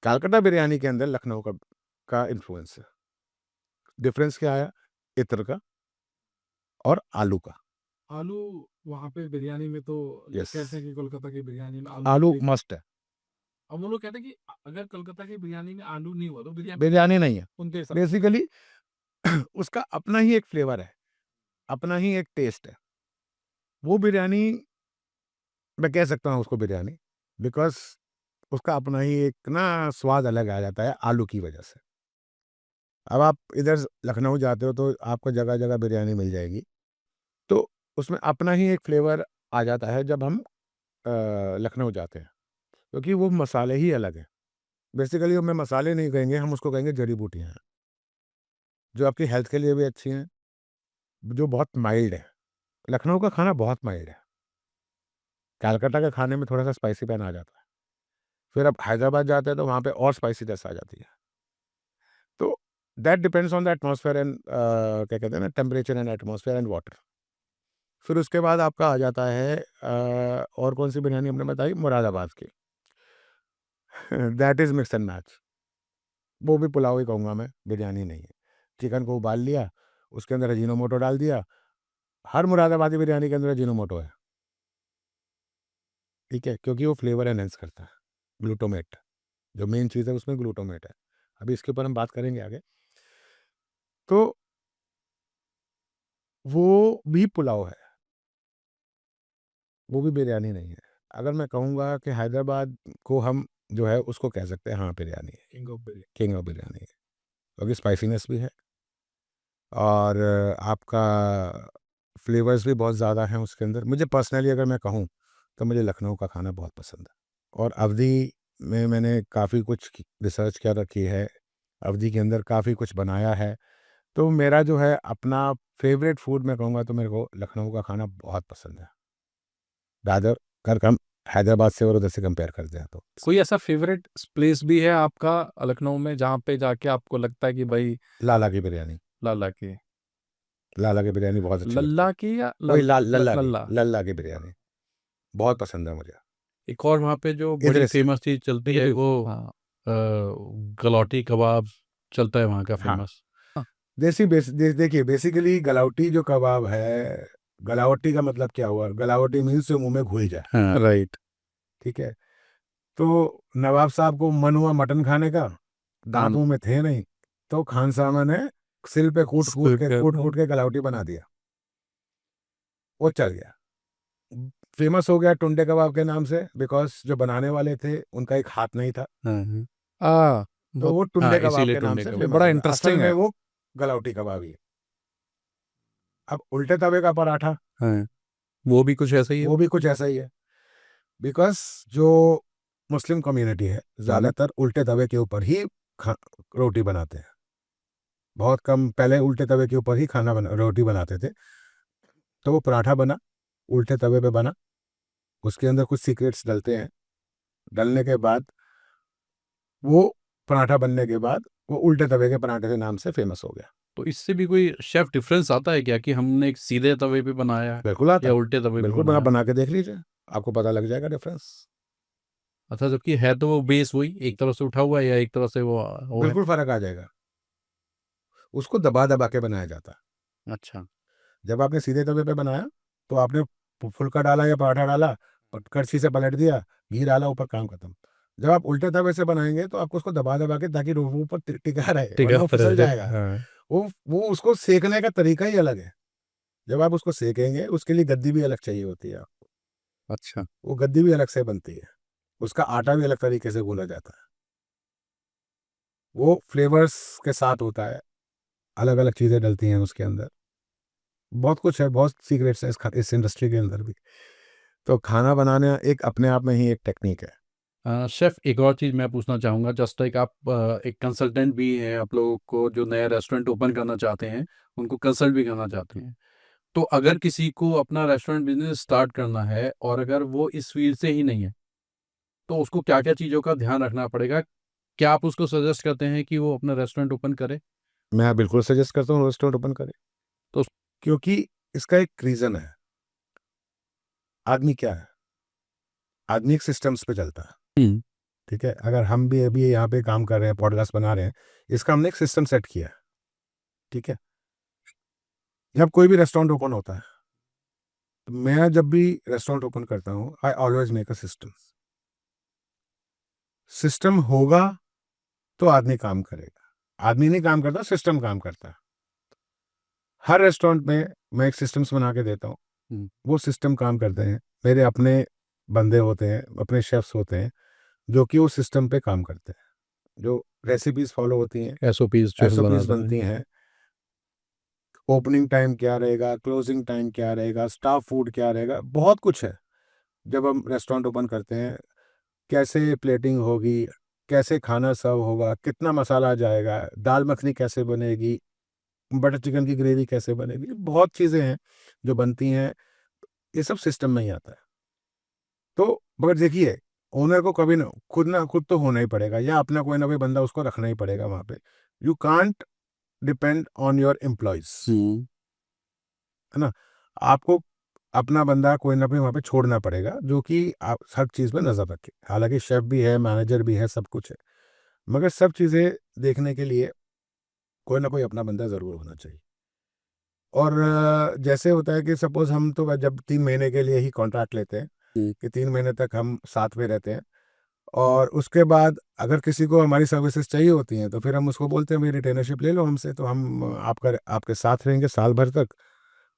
कालकटा बिरयानी के अंदर लखनऊ का इन्फ्लुएंस है। डिफरेंस क्या आया? इत्र का और आलू का। आलू वहाँ पे बिरयानी में तो लोग यस, कहते हैं कि कोलकाता की बिरयानी में आलू नहीं। मस्ट है, अब वो लोग कहते हैं कि अगर कोलकाता की बिरयानी में आलू नहीं हुआ तो बिरयानी बिरयानी नहीं है। उनके हिसाब बेसिकली उसका अपना ही एक फ्लेवर है, अपना ही एक टेस्ट है। वो बिरयानी, मैं कह सकता हूँ उसको बिरयानी, बिकॉज़ उसका अपना ही एक ना स्वाद अलग आ जाता है आलू की वजह से। अब आप इधर लखनऊ जाते हो तो आपको जगह-जगह बिरयानी मिल जाएगी, तो उसमें अपना ही एक फ्लेवर आ जाता है जब हम लखनऊ जाते हैं, क्योंकि वो मसाले ही अलग हैं। बेसिकली हमें मसाले नहीं कहेंगे, हम उसको कहेंगे जड़ी-बूटियाँ हैं, जो आपकी हेल्थ के लिए भी अच्छी हैं, जो बहुत माइल्ड है। लखनऊ का खाना बहुत माइल्ड है। कलकत्ता के खाने में थोड़ा-सा स्पाइसीपन आ जाता है। फिर आप हैदराबाद जाते हैं तो वहाँ पे और स्पाइसीनेस आ जाती है। तो that depends on the atmosphere and क्या कहते हैं ना, temperature and atmosphere and water. फिर उसके बाद आपका आ जाता है और कौन-सी बिरयानी हमने बताई? मुरादाबाद की। That is mix and match. वो भी पुलाव ही कहूँगा मैं, बिरयानी नहीं है। चिकन को उबाल लिया, उसके अंदर अजीनोमोटो डाल दिया। हर मुरादाबादी बिरयानी के अंदर अजीनोमोटो है, ठीक है? क्योंकि वो फ्लेवर एनहांस करता है। ग्लूटामेट, जो मेन चीज़ है उसमें ग्लूटामेट है। अभी इसके ऊपर हम बात करेंगे आगे। तो वो भी पुलाव है, वो भी बिरयानी नहीं है। अगर मैं कहूँगा कि हैदराबाद को हम जो है उसको कह सकते हैं, हाँ, बिरयानी है, किंग ऑफ बिरयानी है। क्योंकि स्पाइसीनेस भी है और आपका फ्लेवर्स भी बहुत ज़्यादा हैं उसके अंदर। मुझे पर्सनली अगर मैं कहूँ, तो मुझे लखनऊ का खाना बहुत पसंद है और अवधी में मैंने काफ़ी कुछ रिसर्च कर रखी है, अवधी के अंदर काफ़ी कुछ बनाया है। तो मेरा जो है अपना फ़ेवरेट फूड मैं कहूँगा तो मेरे को लखनऊ का खाना बहुत पसंद है। रादर अगर हम हैदराबाद से और उधर से कंपेयर करते हैं तो। कोई ऐसा फेवरेट प्लेस भी है आपका लखनऊ में जहाँ पे जाके आपको लगता है कि भाई लाला की बिरयानी, लाला की लाला की बिरयानी बहुत अच्छी लगती है। लल्ला की या वही लल्ला की, लल्ला लल्ला की बिरयानी बहुत पसंद है मुझे। एक और वहाँ पे जो बड़ी इदरिस, फेमस चीज़ चलती है वो हाँ गलौटी कबाब चलता है वहाँ का हाँ। फेमस। देखिए बेसिकली गलावटी जो कबाब है, गलावटी का मतलब क्या हुआ? गलावटी मीन्स जो मुँह में घुल जाए, हाँ, राइट। ठीक है? तो नवाब साहब को मन हुआ मटन खाने का, दाँत मुँह में थे नहीं, तो खान सामा ने सिल पे कूट-कूट के गलावटी बना दिया। वो चल गया। फेमस हो गया टुंडे कबाब के नाम से, बिकॉज़ जो बनाने वाले थे उनका एक हाथ नहीं था, हाँ, हाँ। आ तो वो हाँ, टुंडे कबाब इसीलिए के नाम टुंडे से कबाब। फेमस बड़ा हो गया। असल इंटरेस्टिंग में है। वो गलावटी कबाब ही है। अब उल्टे तवे का पराठा, हाँ, वो भी कुछ ऐसा ही है। वो भी कुछ ऐसा ही है। बिकॉज़ जो मुस्लिम कम्युनिटी है, ज़्यादातर उल्टे तवे के ऊपर ही खा रोटी बनाते हैं। बहुत कम पहले उल्टे तवे के ऊपर ही रोटी बनाते थे। तो वो पराठा बना, उल्टे तवे पे बना, उसके अंदर कुछ सीक्रेट्स डलते हैं। डलने के बाद वो पराठा बनने के बाद वो उल्टे तवे के पराठे के नाम से फेमस हो गया। तो इससे भी कोई शेफ डिफरेंस आता है क्या कि हमने एक सीधे तवे पे बनाया है बिल्कुल आता या है, उल्टे तवे पे बिल्कुल बनाया? बना के देख लीजिए, आपको पता लग जाएगा डिफरेंस। अच्छा, जबकि है तो वो बेस वही एक तरफ से उठा हुआ है या एक तरफ से वो है? बिल्कुल फ़र्क आ जाएगा। उसको दबा-दबा के बनाया जाता है। अच्छा। जब आपने सीधे तवे पे बनाया, तो आपने फुल्का डाला या पराठा डाला, कड़छी से पलट दिया, घी डाला, ऊपर काम खत्म। जब आप उल्टे तवे से बनाएँगे, तो आपको उसको दबा-दबा के, ताकि वो ऊपर टिका रहे, वरना वो फिसल जाएगा। हाँ। वो उसको सेकने का तरीका ही अलग है। जब आप उसको सेकेंगे, उसके लिए गद्दी भी अलग चाहिए होती है आपको। अच्छा। वो गद्दी भी अलग से बनती है। उसका आटा भी अलग तरीके से गूँथा जाता है। वो फ्लेवर्स के साथ होता है, अलग-अलग चीज़ें डलती हैं उसके अंदर। बहुत कुछ है, बहुत सीक्रेट्स हैं इस इंडस्ट्री के अंदर भी। तो खाना बनाना एक अपने आप में ही एक टेक्नीक है। शेफ, एक और चीज़ मैं पूछना चाहूँगा, जस्ट लाइक आप एक कंसल्टेंट भी हैं, आप लोगों को जो नया रेस्टोरेंट ओपन करना चाहते हैं, उनको कंसल्ट भी करना चाहते हैं। तो अगर किसी को अपना रेस्टोरेंट बिज़नेस स्टार्ट करना है और अगर वो इस फील्ड से ही नहीं है, तो उसको क्या-क्या चीज़ों का ध्यान रखना पड़ेगा? क्या आप उसको सजेस्ट करते हैं कि वो अपना रेस्टोरेंट ओपन करे? मैं बिल्कुल सजेस्ट करता हूँ रेस्टोरेंट ओपन करें। तो क्योंकि इसका एक रीज़न है। आदमी क्या है? आदमी एक सिस्टम्स पे चलता है। हुँ। ठीक है? अगर हम भी अभी यहाँ पे काम कर रहे हैं, पॉडकास्ट बना रहे हैं, इसका हमने एक सिस्टम सेट किया है। ठीक है? जब कोई भी रेस्टोरेंट ओपन होता है, तो मैं जब भी रेस्टोरेंट ओपन करता हूँ, I always make a system. System होगा, तो आदमी काम करेगा। आदमी नहीं काम करता, सिस्टम काम करता है। हर रेस्टोरेंट में मैं एक सिस्टम्स बना के देता हूँ। हुँ। वो सिस्टम काम करते हैं। मेरे अपने बंदे होते हैं, अपने शेफ्स होते हैं, जो कि उस सिस्टम पे काम करते हैं। जो रेसिपीज़ फ़ॉलो होती हैं, एसओपीज़ जो है एसओपीज़ बनाते बनती हैं। हैं, ओपनिंग टाइम क्या रहेगा, क्लोजिंग टाइम क्या रहेगा, स्टाफ फूड क्या रहेगा, बहुत कुछ है। जब हम रेस्टोरेंट ओपन करते हैं, कैसे प्लेटिंग होगी, कैसे खाना सर्व होगा, कितना मसाला जाएगा, दाल मखनी कैसे बनेगी, बटर चिकन की ग्रेवी कैसे बनेगी, बहुत चीज़ें हैं जो बनती हैं, ये सब सिस्टम में ही आता है। तो मगर देखिए, ओनर को कभी ना खुद तो होना ही पड़ेगा, या अपना कोई ना कोई बंदा उसको रखना ही पड़ेगा वहाँ पे। You can't depend on your employees, हुँ। है ना? आपको अपना बंदा कोई ना कोई वहाँ पे छोड़ना पड़ेगा, जो कि आप हर चीज़ पे नज़र रखे। हालाँकि शेफ़ भी है, मैनेजर भी है, सब कुछ है। मगर सब चीज़ें देखने के लिए कोई ना कोई अपना बंदा ज़रूर होना चाहिए। और जैसे होता है कि सपोज़ हम तो जब 3 महीने के लिए ही कॉन्ट्रैक्ट लेते हैं, हुँ। कि 3 महीने तक हम साथ में रहते हैं, और उसके बाद अगर किसी को हमारी सर्विसेज चाहिए होती हैं, तो फिर हम उसको बोलते हैं, मेरी रिटेनरशिप ले लो हमसे, तो हम आपके साथ रहेंगे साल भर तक,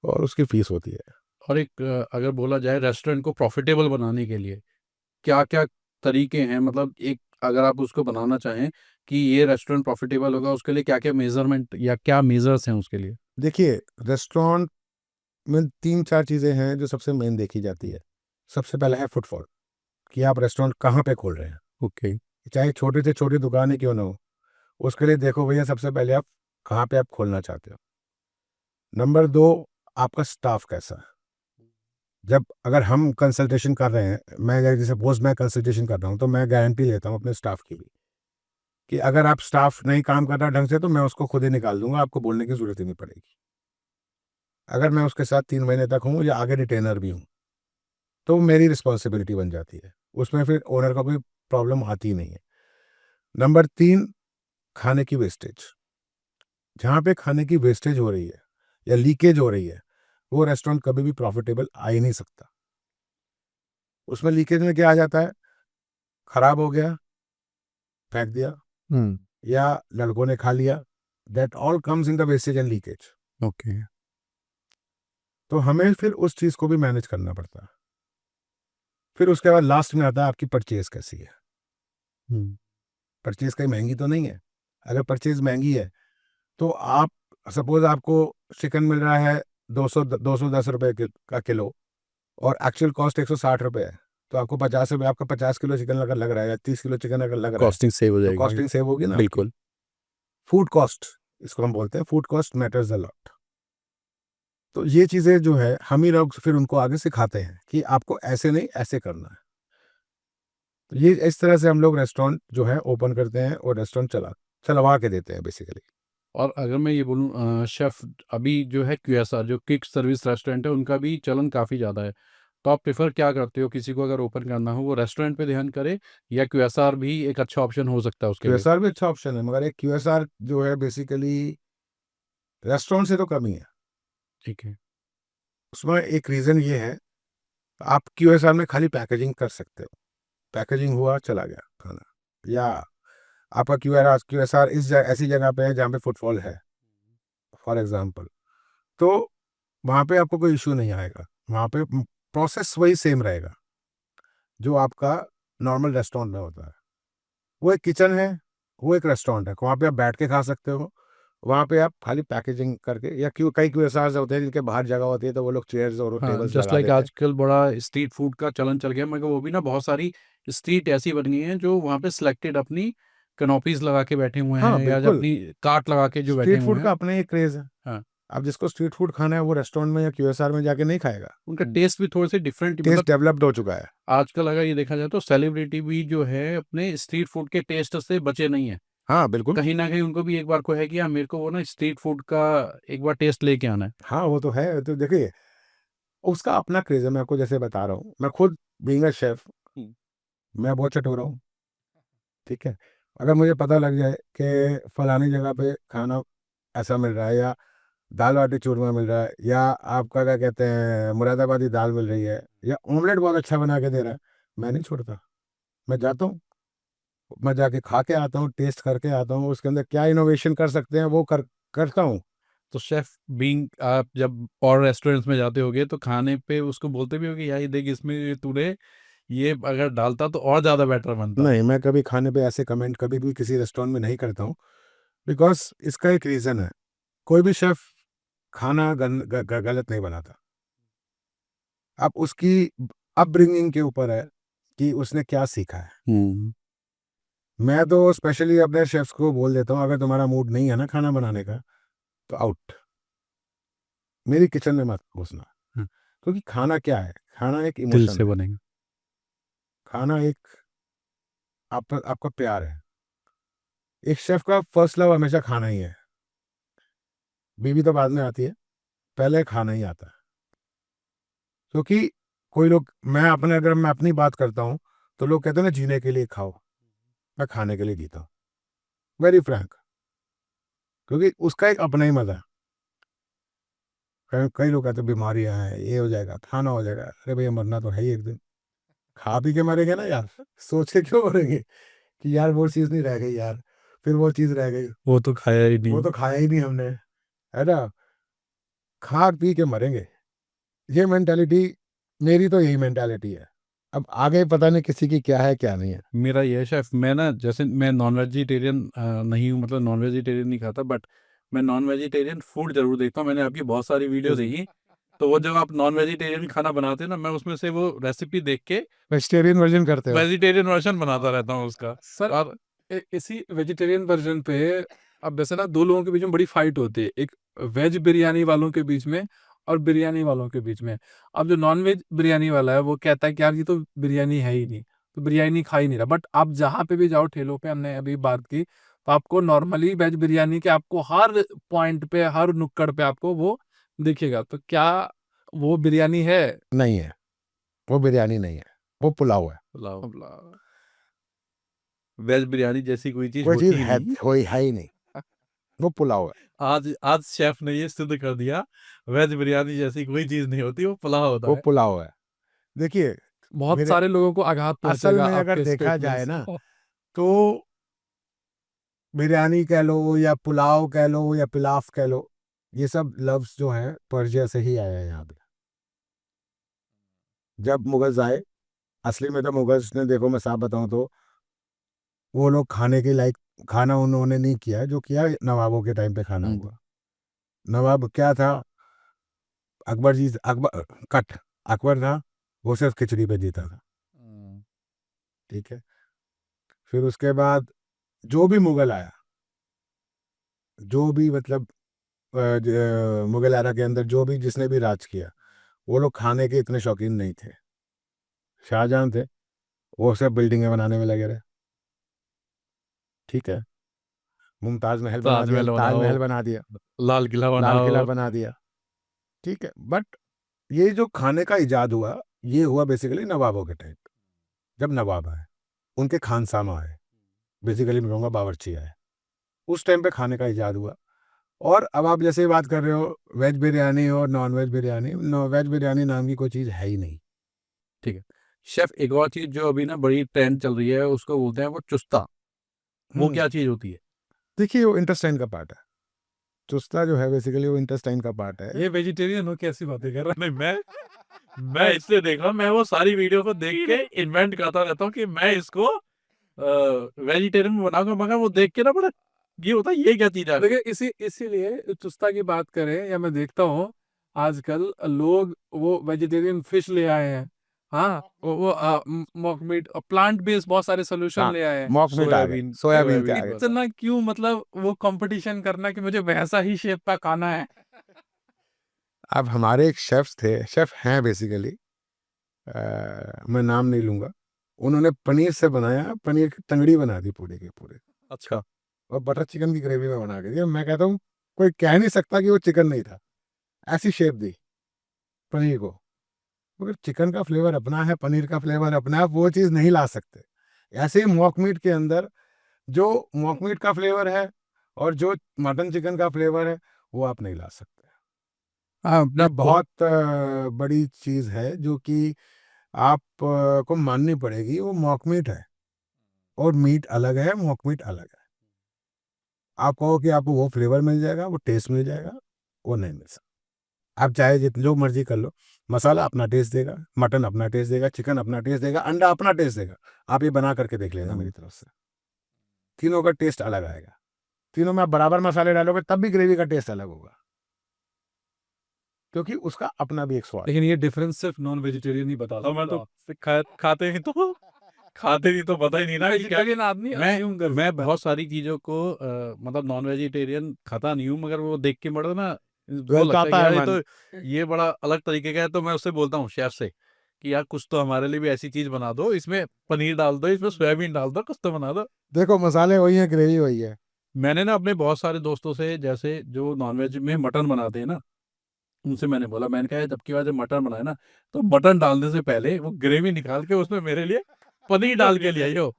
और उसकी फ़ीस होती है। और एक अगर बोला जाए रेस्टोरेंट को प्रॉफ़िटेबल बनाने के लिए क्या-क्या तरीके हैं? मतलब एक अगर आप उसको बनाना चाहें कि ये रेस्टोरेंट प्रॉफ़िटेबल होगा, उसके लिए क्या-क्या मेज़रमेंट या क्या मेजर्स हैं उसके लिए? देखिए, रेस्टोरेंट में 3-4 चीज़ें हैं जो सबसे मेन देखी जाती है। सबसे पहला है फुटफॉल, कि आप रेस्टोरेंट कहाँ पे खोल रहे हैं। ओके। चाहे छोटी से छोटी दुकान ही क्यों ना हो, उसके लिए देखो भैया, सबसे पहले आप कहाँ पे आप खोलना चाहते हो। नंबर 2, आपका स्टाफ कैसा है। जब अगर हम कंसल्टेशन कर रहे हैं, मैं जैसे सपोज़ मैं कंसल्टेशन कर रहा हूँ, तो मैं गारंटी लेता हूँ अपने स्टाफ की भी, कि अगर आप स्टाफ नहीं काम कर रहा ढंग से, तो मैं उसको खुद ही निकाल दूँगा, आपको बोलने की ज़रूरत ही नहीं पड़ेगी। अगर मैं उसके साथ 3 महीने तक हूँ या आगे रिटेनर भी हूँ, तो मेरी रिस्पॉन्सिबिलिटी बन जाती है। उसमें फिर ओनर का कोई प्रॉब्लम आती ही नहीं है। नंबर 3, खाने की वेस्टेज। जहाँ पे खाने की वेस्टेज हो रही है या लीकेज हो रही है, वो रेस्टोरेंट कभी भी प्रॉफिटेबल आ ही नहीं सकता। उसमें लीकेज में क्या आ जाता है, खराब हो गया, फेंक दिया, हुँ। या लड़कों ने खा लिया, that all comes in the wastage and leakage. Okay. तो हमें फिर उस चीज़ को भी मैनेज करना पड़ता है। फिर उसके बाद लास्ट में आता है आपकी परचेज़ कैसी है। हुँ। परचेज़ कहीं महँगी तो नहीं है। अगर परचेज़ महँगी है, तो आप सपोज़ आपको चिकन मिल रहा है 210 रुपए का किलो, और एक्चुअल कॉस्ट ₹160 है। तो आपको ₹50, आपका 50 किलो चिकन अगर लग रहा है या 30 किलो चिकन अगर लग रहा है, कॉस्टिंग सेव हो तो जाएगी। कॉस्टिंग सेव होगी ना आपकी। बिल्कुल। फूड कॉस्ट, इसको हम बोलते हैं, food cost matters a lot. तो ये चीज़ें जो है, हम ही लोग फिर उनको आगे सिखाते हैं कि आपको ऐसे नहीं, ऐसे करना है। तो ये इस तरह से हम लोग रेस्टोरेंट जो है ओपन करते हैं, और रेस्टोरेंट चलवा के देते हैं बेसिकली। और अगर मैं ये बोलूँ शेफ़ अभी जो है क्यूएसआर जो क्विक सर्विस रेस्टोरेंट है उनका भी चलन काफ़ी ज़्यादा है। तो आप प्रेफ़र क्या करते हो किसी को अगर ओपन करना हो वो रेस्टोरेंट पे ध्यान करे या क्यूएसआर भी एक अच्छा ऑप्शन हो सकता है उसके लिए? क्यूएसआर भी अच्छा ऑप्शन है, मगर एक क्यूएसआर जो है बेसिकली रेस्टोरेंट से तो कम ही है। ठीक है। उसमें एक रीज़न ये है, आप क्यूएसआर में खाली पैकेजिंग कर सकते हो। पैकेजिंग हुआ, चला गया खाना। या आपका क्यूएसआर ऐसी जगह पे है जहाँ पे फुटफॉल है, फॉर एग्ज़ाम्पल, तो वहाँ पे आपको कोई इश्यू नहीं आएगा। वहाँ पे प्रोसेस वही सेम रहेगा, जो आपका नॉर्मल रेस्टोरेंट में होता है। वो एक किचन है, वो एक रेस्टोरेंट है। वहाँ पे आप बैठ के खा सकते हो। वहाँ पे आप खाली पैकेजिंग करके या कई क्यूएसआर्स होते हैं जिनके बाहर जगह होती है, तो वो लोग चेयर्स और हाँ, टेबल्स जस्ट लगा लाइक देते हैं। आजकल बड़ा स्ट्रीट फूड का चलन चल गया मगर वो भी ना बहुत सारी स्ट्रीट ऐसी बन गई हैं जो वहाँ पे सिलेक्टेड अपनी कैनोपीज़ लगा के बैठे हुए हाँ, हैं या जो बिल्कुल। अपनी कार्ट लगा के जो बैठे स्ट्रीट हुए फूड हैं। का अपना ही क्रेज़ है। हाँ, अब जिसको स्ट्रीट फूड खाना है, वो रेस्टोरेंट में या क्यूएसआर में जाके नहीं खाएगा। उनका टेस्ट भी थोड़े से डिफरेंट टेस्ट मतलब डेवलप्ड हो चुका है। आजकल अगर ये देखा जाए तो सेलिब्रिटी भी जो है अपने स्ट्रीट फूड के टेस्ट से बचे नहीं हैं। हाँ, बिल्कुल। कहीं न कहीं उनको भी एक बार को है कि हाँ, मेरे को वो ना स्ट्रीट फूड का एक बार टेस्ट लेके आना है। हाँ, वो तो है। तो देखिए, उसका अपना क्रेज़ है, मैं आपको जैसे बता रहा हूँ। मैं खुद बीइंग अ शेफ़, हुँ। मैं बहुत चटोरा हूँ, ठीक है? अगर मुझे पता लग जाए कि फलानी जगह पे खाना ऐसा मिल रहा है, या दाल-बाटी चूरमा मिल रहा है, या आपका क्या कहते हैं मुरादाबादी दाल मिल रही है, या ऑमलेट बहुत अच्छा बना के दे रहा है, मैं नहीं छोड़ता। मैं जाता हूँ, मैं जाके खा के आता हूँ, टेस्ट करके आता हूँ, उसके अंदर क्या इनोवेशन कर सकते हैं वो करता हूँ। तो शेफ़ बीइंग आप जब और रेस्टोरेंट्स में जाते होगे तो खाने पे उसको बोलते भी होगे यार ये देख इसमें ये तूने ये अगर डालता तो और ज़्यादा बेटर बनता। नहीं, मैं कभी खाने पे ऐसे कमेंट कभी भी किसी रेस्टोरेंट में नहीं करता हूँ, बिकॉज़ इसका एक रीज़न है। कोई भी शेफ़ खाना गलत नहीं बनाता। अब उसकी अपब्रिंगिंग के ऊपर है कि उसने क्या सीखा है। हुँ। मैं तो स्पेशली अपने शेफ्स को बोल देता हूँ, अगर तुम्हारा मूड नहीं है ना खाना बनाने का, तो आउट। मेरी किचन में मत घुसना। हुँ, क्योंकि खाना क्या है? खाना एक दिल इमोशन से है। बनेगा। खाना एक आपका आपका प्यार है। एक शेफ का फर्स्ट लव हमेशा खाना ही है। बीवी तो बाद में आती है, पहले खाना ही आता है। क्योंकि कोई लोग अगर मैं अपनी बात करता हूँ, तो लोग कहते हैं ना जीने के लिए खाओ, मैं खाने के लिए जीता हूँ। वेरी फ्रैंक, क्योंकि उसका एक अपना ही मज़ा है। कई कई लोग कहते हैं बीमारियाँ हैं, ये हो जाएगा, खाना हो जाएगा। अरे भैया मरना तो है ही एक दिन। खा पी के मरेंगे ना यार, सोच के क्यों मरेंगे कि यार वो चीज़ नहीं रह गई यार, फिर वो चीज़ रह गई, वो तो खाया ही वो नहीं। तो खाया ही नहीं हमने, है ना? खा पी के मरेंगे। ये मेंटालिटी, मेरी तो यही मेंटालिटी है। अब आगे पता नहीं किसी की क्या है, क्या नहीं है। मेरा ये है शेफ़ मैं ना जैसे मैं नॉन वेजिटेरियन नहीं हूँ मतलब नॉन वेजिटेरियन नहीं खाता बट मैं नॉन वेजिटेरियन फूड ज़रूर देखता हूँ। मैंने आपकी बहुत सारी वीडियो देखी, तो वो जब आप नॉन वेजिटेरियन खाना बनाते हैं ना मैं उसमें से वो रेसिपी देख के वेजिटेरियन वर्जन करते हो? वेजिटेरियन वर्ज़न बनाता रहता हूँ उसका। सर और इसी वेजिटेरियन वर्जन पे अब वैसे ना दो लोगों के बीच में बड़ी फाइट होती है, एक वेज बिरयानी वालों के बीच में और बिरयानी वालों के बीच में। अब जो नॉन वेज बिरयानी वाला है वो कहता है कि यार ये तो बिरयानी है ही नहीं, तो बिरयानी खा ही नहीं रहा। बट आप जहाँ पे भी जाओ ठेलों पे, हमने अभी बात की, तो आपको नॉर्मली वेज बिरयानी के आपको हर पॉइंट पे हर नुक्कड़ पे आपको वो दिखेगा। तो क्या वो बिरयानी है? नहीं है, वो बिरयानी नहीं है, वो पुलाव है। पुलाव वेज बिरयानी जैसी कोई चीज़ कोई होती चीज़ ही है नहीं। है ही नहीं, वो पुलाव है। आज आज शेफ़ ने ये सिद्ध कर दिया, वेज बिरयानी जैसी कोई चीज़ नहीं होती, वो पुलाव होता वो है। पुलाव है। देखिए, बहुत मेरे सारे लोगों को आघात असल पहुंचेगा में अगर आपके देखा स्टेटमेंट जाए ना, से। तो बिरयानी कह लो या पुलाव कह लो या पिलाफ कह लो, ये सब लफ्ज़ जो हैं पर्शिया से ही आए हैं यहाँ पे। जब मुगल्स आए, असली में तो मुगल्स ने, देखो मैं साफ बताऊँ तो, वो लोग खाने के लायक खाना उन्होंने नहीं किया है, जो किया नवाबों के टाइम पे खाना हुँ। हुआ। नवाब क्या था, अकबर कट अकबर था, वो सिर्फ़ खिचड़ी पे जीता था, ठीक है? फिर उसके बाद जो भी मुगल आया, जो भी मतलब मुगल एरा के अंदर जो भी जिसने भी राज किया, वो लोग खाने के इतने शौकीन नहीं थे। शाहजहाँ थे, वो सब बिल्डिंगें बनाने में लगे रहे, ठीक है? मुमताज महल बना दिया, ताजमहल ताजमहल बनाओ, बना दिया, लाल किला लाल किला बनाओ। बना दिया, ठीक है। बट ये जो खाने का इजाद हुआ, ये हुआ बेसिकली नवाबों के टाइम, जब नवाब आए, उनके खानसामा आए, बेसिकली मैं कहूँगा बावर्ची आए, उस टाइम पे खाने का इजाद हुआ। और अब आप जैसे बात कर रहे हो वेज बिरयानी और non veg biryani, veg biryani नाम की कोई चीज़ है ही नहीं। ठीक है। शेफ, एक और चीज़ जो अभी ना बड़ी ट्रेंड चल रही है, उसको बोलते हैं वो चुस्ता। वो क्या चीज़ होती है? देखिए, वो इंटेस्टाइन का पार्ट है। चुस्ता जो है बेसिकली वो इंटेस्टाइन का पार्ट है। ये वेजिटेरियन हो, कैसी बातें कर रहा है? नहीं, मैं इससे देख रहा हूँ, मैं वो सारी वीडियो को देख के इन्वेंट करता रहता हूँ कि मैं इसको वेजिटेरियन में बनाऊंगा, मगर वो देख के ना बड़ा ये होता है, ये क्या चीज़ है? देखिए, इसीलिए चुस्ता की बात करें, या मैं देखता हूँ आजकल लोग वो वेजिटेरियन फिश ले आए हैं। हाँ, वो मॉक मीट और प्लांट बेस्ड बहुत सारे सोल्यूशन हाँ, ले आए हैं। मॉक मीट आ गए, सोयाबीन सोयाबीन के आ सोयाबीन गए। इतना क्यों, मतलब वो कंपटीशन करना कि मुझे वैसा ही शेप का खाना है। अब हमारे एक शेफ्स थे, शेफ हैं बेसिकली, मैं नाम नहीं लूंगा, उन्होंने पनीर से बनाया, पनीर की तंगड़ी बना दी पूरे के पूरे, अच्छा, और बटर चिकन की ग्रेवी में बना के दिया। मैं कहता हूँ कोई कह नहीं सकता कि वो चिकन नहीं था, ऐसी शेप दी पनीर को। मगर चिकन का फ्लेवर अपना है, पनीर का फ्लेवर अपना है, वो चीज़ नहीं ला सकते। ऐसे ही मॉक मीट के अंदर जो मॉक मीट का फ्लेवर है और जो मटन चिकन का फ्लेवर है, वो आप नहीं ला सकते। हाँ, ये बहुत बड़ी चीज़ है जो कि आप को माननी पड़ेगी। वो मॉक मीट है और मीट अलग है, मॉक मीट अलग है। आप कहो कि आपको वो फ्लेवर मिल जाएगा, वो टेस्ट मिल जाएगा, वो नहीं मिल सकता। आप चाहे जितना जो मर्जी कर लो, मसाला अपना टेस्ट देगा, मटन अपना टेस्ट देगा, चिकन अपना टेस्ट देगा, अंडा अपना टेस्ट देगा। आप ये बना करके देख लेना मेरी तरफ से, तीनों का टेस्ट अलग आएगा। तीनों में आप बराबर मसाले डालोगे तब भी ग्रेवी का टेस्ट अलग होगा, क्योंकि उसका अपना भी एक स्वाद है। लेकिन ये डिफरेंस सिर्फ नॉन वेजिटेरियन ही बताता है। मैं तो खाते नहीं तो खाते नहीं तो पता ही नहीं ना कि क्या। वेजिटेरियन आदमी assume कर मैं बहुत सारी चीज़ों को मतलब नॉन वेजिटेरियन खाता नहीं हूँ, मगर वो देख के बड़ा ना वो लगता है कि आता है यार ये मन। तो ये बड़ा अलग तरीके का है। तो मैं उससे बोलता हूँ शेफ से कि यार कुछ तो हमारे लिए भी ऐसी चीज़ बना दो, इसमें पनीर डाल दो, इसमें सोयाबीन डाल दो, कुछ तो बना दो। देखो, मसाले वही है, ग्रेवी वही है। मैंने ना अपने बहुत सारे दोस्तों से, जैसे जो नॉनवेज में मटन बनाते हैं ना, उनसे मैंने बोला, मैंने कहा जब की बार जब मटन बनाए ना, तो मटन डालने से पहले वो ग्रेवी निकाल के उसमें मेरे लिए पनीर डाल के ले आइयो।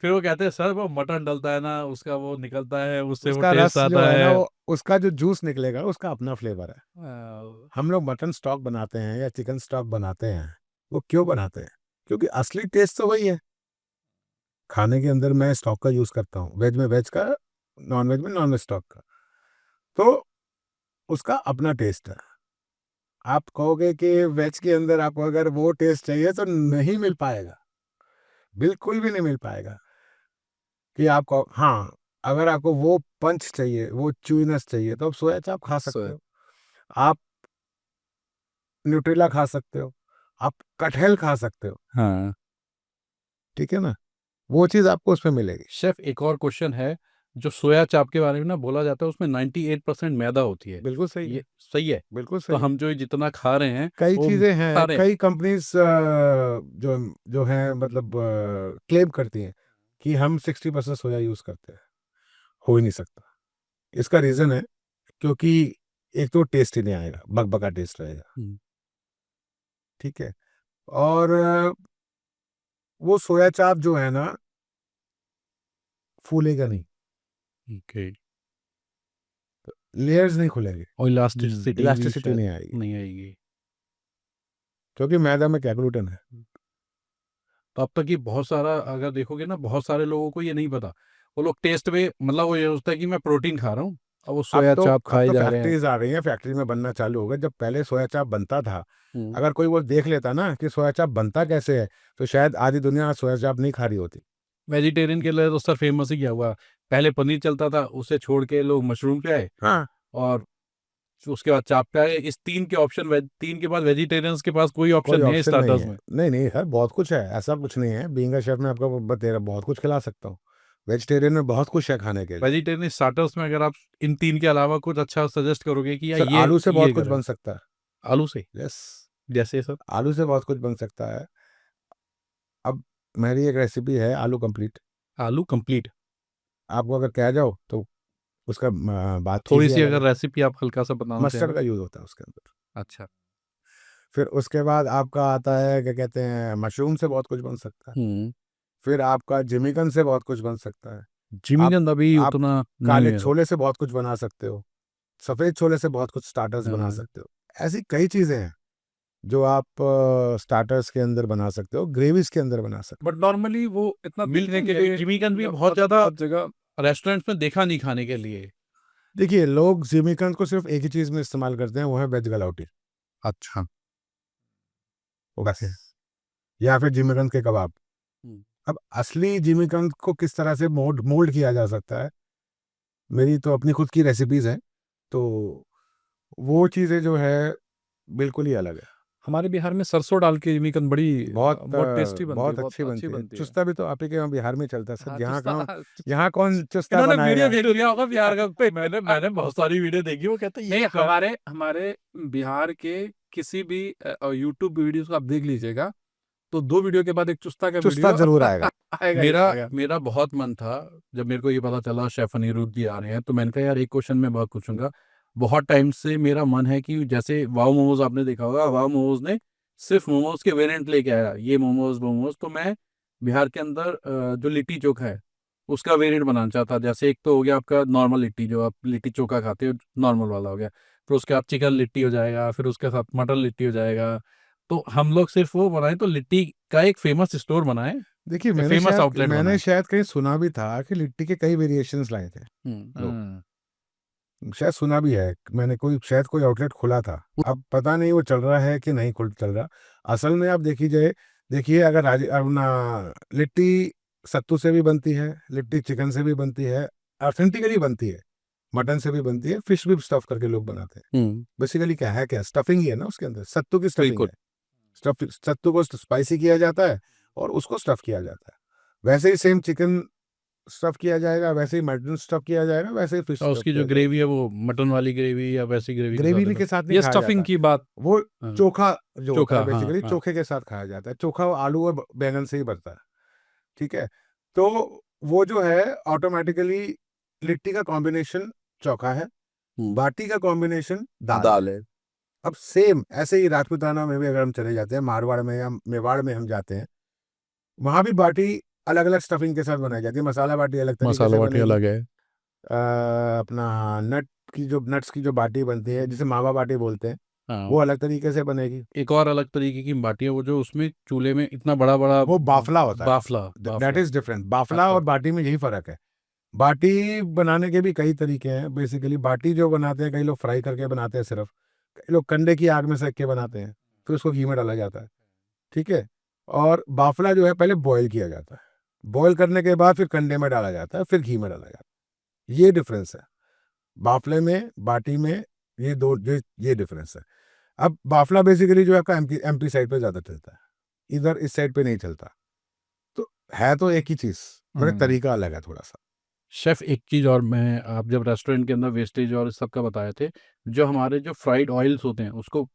फिर वो कहते हैं सर वो मटन डलता है ना, उसका वो निकलता है, उससे वो उसका टेस्ट रस जो आता है ना, है। वो उसका जो जूस निकलेगा, उसका अपना फ्लेवर है। अ, हम लोग मटन स्टॉक बनाते हैं या चिकन स्टॉक बनाते हैं, वो क्यों बनाते हैं? क्योंकि असली टेस्ट तो वही है। खाने के अंदर मैं स्टॉक का यूज़ करता हूँ, वेज में वेज का, नॉन वेज में नॉन वेज स्टॉक का, तो उसका अपना टेस्ट है। आप कहोगे कि वेज के अंदर आपको अगर वो टेस्ट चाहिए तो नहीं मिल पाएगा, बिल्कुल भी नहीं मिल पाएगा। कि आपको, हाँ, अगर आपको वो पंच चाहिए, वो च्यूइनेस चाहिए, तो आप सोया चाप खा सकते हो, आप न्यूट्रेला खा सकते हो, आप कटहल खा सकते हो, हाँ ठीक है ना? वो चीज़ आपको उसमें मिलेगी। शेफ, एक और क्वेश्चन है। जो सोया चाप के बारे में ना बोला जाता है, उसमें 98% मैदा होती है, बिल्कुल सही ये है, सही है? बिल्कुल तो सही है। हम जो जितना खा रहे हैं कई वो चीज़ें खा हैं, रहे हैं। कई कंपनीज़ जो जो हैं, मतलब क्लेम करती हैं कि हम 60% सोया यूज़ करते हैं। हो ही नहीं सकता। इसका रीज़न है क्योंकि एक तो टेस्ट ही नहीं आएगा, बकबका टेस्ट रहेगा, हम्म, ठीक है? और वो सोया चाप जो है ना, फूलेगा नहीं, ओके। लेयर्स नहीं खुलेंगे, और इलास्टिसिटी भी इलास्टिसिटी शायद नहीं आएगी, नहीं आएगी। क्योंकि मैदा में क्या ग्लूटेन है। तो अब तक ये बहुत सारा अगर देखोगे ना, बहुत सारे लोगों को ये नहीं पता। वो लोग टेस्ट में मतलब वो ये सोचता है कि मैं प्रोटीन खा रहा हूँ, अब वो सोया चाप अब खाए तो जा रहे हैं। फैक्ट्रीज आ रही हैं, फैक्ट्री में बनना चालू हो गया। जब पहले सोया चाप बनता था, हम्म। अगर कोई वो देख लेता ना कि सोया चाप बनता कैसे है, तो शायद आधी दुनिया आज सोया चाप नहीं खा रही होती। वेजिटेरियन के लिए तो सर फेमस ही क्या हुआ, पहले पनीर चलता था, उसे छोड़ के लोग मशरूम पे आए, हाँ, और उसके बाद चाप पे आए। इस तीन के ऑप्शन, तीन के बाद वेजिटेरियंस के पास कोई कोई ऑप्शन नहीं है ऑप्शन नहीं स्टार्टर्स है। में। नहीं नहीं सर, बहुत कुछ है, ऐसा कुछ नहीं है। बीइंग अ शेफ में आपको तेरा बहुत कुछ खिला सकता हूँ। वेजिटेरियन में बहुत कुछ है खाने के लिए। वेजिटेरियन स्टार्टर्स में अगर आप इन तीन के अलावा कुछ अच्छा सजेस्ट करोगे कि यार सर, ये आलू से बहुत ये कुछ करें। बन सकता है। आलू से यस, जैसे सर? आलू से बहुत कुछ बन सकता है। अब मेरी एक रेसिपी है, आलू कंप्लीट। आलू कंप्लीट। आपको अगर कह जाओ तो उसका बात थोड़ी कीजिए सी अलग अगर रेसिपी आप हल्का सा बताना मस्टर्ड चाहें का यूज़ होता है उसके अंदर। अच्छा फिर उसके बाद आपका आता है क्या कहते हैं मशरूम से बहुत कुछ बन सकता है। फिर आपका जिमिकन से बहुत कुछ बन सकता है। आप जिमीगंद अभी आप उतना नहीं काले है छोले से बहुत कुछ बना सकते हो। सफ़ेद छोले से बहुत कुछ स्टार्टर्स बना हाँ। सकते हो। ऐसी कई चीज़ें हैं जो आप स्टार्टर्स के अंदर बना सकते हो, ग्रेवीज़ के अंदर बना सकते हो। बट नॉर्मली वो इतना मिलते दिखने के नहीं है, लिए जिमीगंद भी बहुत बहुत ज्यादा बहुत जगह रेस्टोरेंट्स में देखा नहीं खाने के लिए देखिए, लोग जिमिकंद को सिर्फ़ एक ही चीज़ में इस्तेमाल करते हैं, वो है वेज गलौटी। अच्छा बस या फिर जिमिकंद के कबाब। हम्म। अब असली जिमिकंद को किस तरह से मोल्ड किया जा सकता है, मेरी तो अपनी खुद की रेसिपीज़ हैं, तो वो चीज़ें जो है बिल्कुल ही अलग है। हमारे बिहार में सरसों डाल के जिमीकंद बहुत टेस्टी बनती है, बहुत बहुत अच्छी अच्छी बनती है। बनती है। चुस्ता भी तो आप ही के यहाँ बिहार में चलता है सर, हाँ, यहाँ चुस्ता कहाँ यहाँ कौन चुस्ता इन्होंने बनाएगा? वीडियो भेज दिया होगा बिहार का पे मैंने बहुत सारी वीडियो देखी वो कहते हैं नहीं, ये हमारे हमारे बिहार के किसी भी यूट्यूब वीडियोस को आप देख लीजिएगा तो 2 वीडियो के बाद एक चुस्ता का चुस्ता वीडियो ज़रूर आएगा। आएगा ही मेरा आएगा। मेरा बहुत मन था जब मेरे को ये पता चला शेफ अनिरुद्ध जी आ रहे हैं तो मैंने कहा यार एक क्वेश्चन मैं बहुत पूछूंगा बहुत टाइम से मेरा मन है कि जैसे वाव मोमोज आपने देखा होगा वाव मोमोज ने सिर्फ मोमोज के वेरिएंट लेके आया ये मोमोज तो मैं बिहार के अंदर जो लिट्टी चोखा है उसका वेरिएंट बनाना चाहता जैसे एक तो हो गया आपका नॉर्मल लिट्टी जो आप लिट्टी चोखा खाते हो नॉर्मल वाला हो गया फिर उसके बाद चिकन लिट्टी हो जाएगा फिर उसके साथ मटन लिट्टी हो जाएगा तो हम लोग सिर्फ वो बनाए तो लिट्टी का एक फेमस स्टोर बनाए देखिए, फेमस आउटलेट बनाए शायद कहीं सुना भी था कि लिट्टी के कई वेरिएशंस लाए थे लोग। शायद सुना भी है, मैंने शायद कोई आउटलेट खुला था। अब पता नहीं वो चल रहा है कि नहीं चल रहा। असल में आप देखिए अगर अपना लिट्टी सत्तू से भी बनती है, लिट्टी चिकन से भी बनती है, ऑथेंटिकली बनती है, मटन से भी बनती है, फिश भी स्टफ करके लोग बनाते हैं। बेसिकली क्या स्टफिंग ही है ना उसके अंदर, सत्तू की स्टफिंग बिल्कुल। है। सत्तू को स्पाइसी किया जाता है और उसको स्टफ किया जाता है। वैसे ही सेम चिकन स्टफ किया जाएगा, वैसे ही मटन स्टफ किया जाएगा, वैसे ही फिश और स्टफ उसकी किया जो जाएगा। ग्रेवी है वो मटन वाली ग्रेवी या वैसी ग्रेवी ग्रेवी के साथ नहीं ये खाया स्टफिंग जाता, की बात वो हाँ। चोखा जो होता है चोखा, हाँ, बेसिकली हाँ। चोखे के साथ खाया जाता है। चोखा आलू और बैंगन से ही बनता है, ठीक है? तो वो जो है ऑटोमेटिकली लिट्टी का कॉम्बिनेशन चोखा है, बाटी का कॉम्बिनेशन दाल है। अब सेम ऐसे ही राजपूताना में भी अगर हम चले जाते हैं, मारवाड़ में या मेवाड़ में हम जाते हैं, वहाँ भी बाटी अलग-अलग स्टफिंग के साथ बनाई जाती है। मसाला बाटी अलग तरीके मसाला से बाटी बनेगी। अलग है अपना नट्स की जो बाटी बनती है, जिसे मावा बाटी बोलते हैं, हाँ वो अलग तरीके से बनेगी। एक और अलग तरीके की बाटी है वो जो उसमें चूल्हे में इतना बड़ा बड़ा वो बाफला होता है। Bafla that is different. Bafla अच्छा। और बाटी में यही फर्क है। बाटी बनाने के भी कई तरीके हैं। बेसिकली बाटी जो बनाते हैं, कई लोग फ्राई करके बनाते हैं सिर्फ, कई लोग कंडे की आग में सेक के बनाते हैं, फिर उसको घी में डाला जाता है, ठीक है? और बाफला जो है पहले बॉयल किया जाता है, बॉयल करने के बाद फिर कंडे में डाला जाता है, फिर घी में डाला जाता है। ये डिफरेंस है बाफले में, बाटी में। ये डिफरेंस है। अब बाफला बेसिकली जो है आपका एमपी साइड पे ज़्यादा चलता है, इधर इस साइड पे नहीं चलता। तो है तो एक ही चीज़, मगर तरीका अलग है थोड़ा सा। शेफ एक चीज और मैं आप जब रेस्टोरेंट के अंदर वेस्टेज और इस सब का बताए थे जो हमारे जो फ्राइड ऑयल्स होते हैं उसको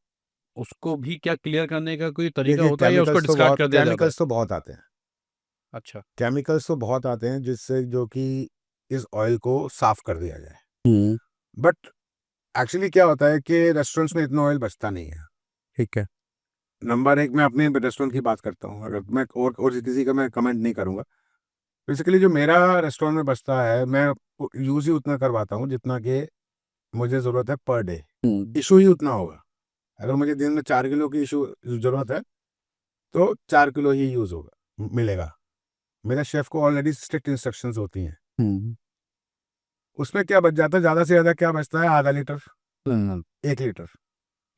उसको भी क्या क्लियर करने का कोई तरीका देखिए, होता है या उसको डिस्कार्ड कर दिया जाता है केमिकल्स तो बहुत आते हैं। अच्छा केमिकल्स तो बहुत आते हैं जिससे जो कि इस ऑयल को साफ कर दिया जाए। बट एक्चुअली क्या होता है कि रेस्टोरेंट्स में इतना ऑयल बचता नहीं है। ठीक है नंबर एक, मैं अपने रेस्टोरेंट की बात करता हूँ, अगर मैं और किसी का मैं कमेंट नहीं करूँगा। बेसिकली जो मेरा रेस्टोरेंट में बचता है, मैं यूज़ ही उतना करवाता हूँ जितना कि मुझे ज़रूरत है पर डे। इशू ही उतना होगा। अगर मुझे दिन में 4 किलो की ज़रूरत है तो 4 किलो ही यूज़ होगा, मिलेगा। मेरे शेफ़ को ऑलरेडी स्ट्रिक्ट इंस्ट्रक्शंस होती हैं। उसमें क्या बच जाता है, ज़्यादा से ज़्यादा क्या बचता है, आधा लीटर, 1 लीटर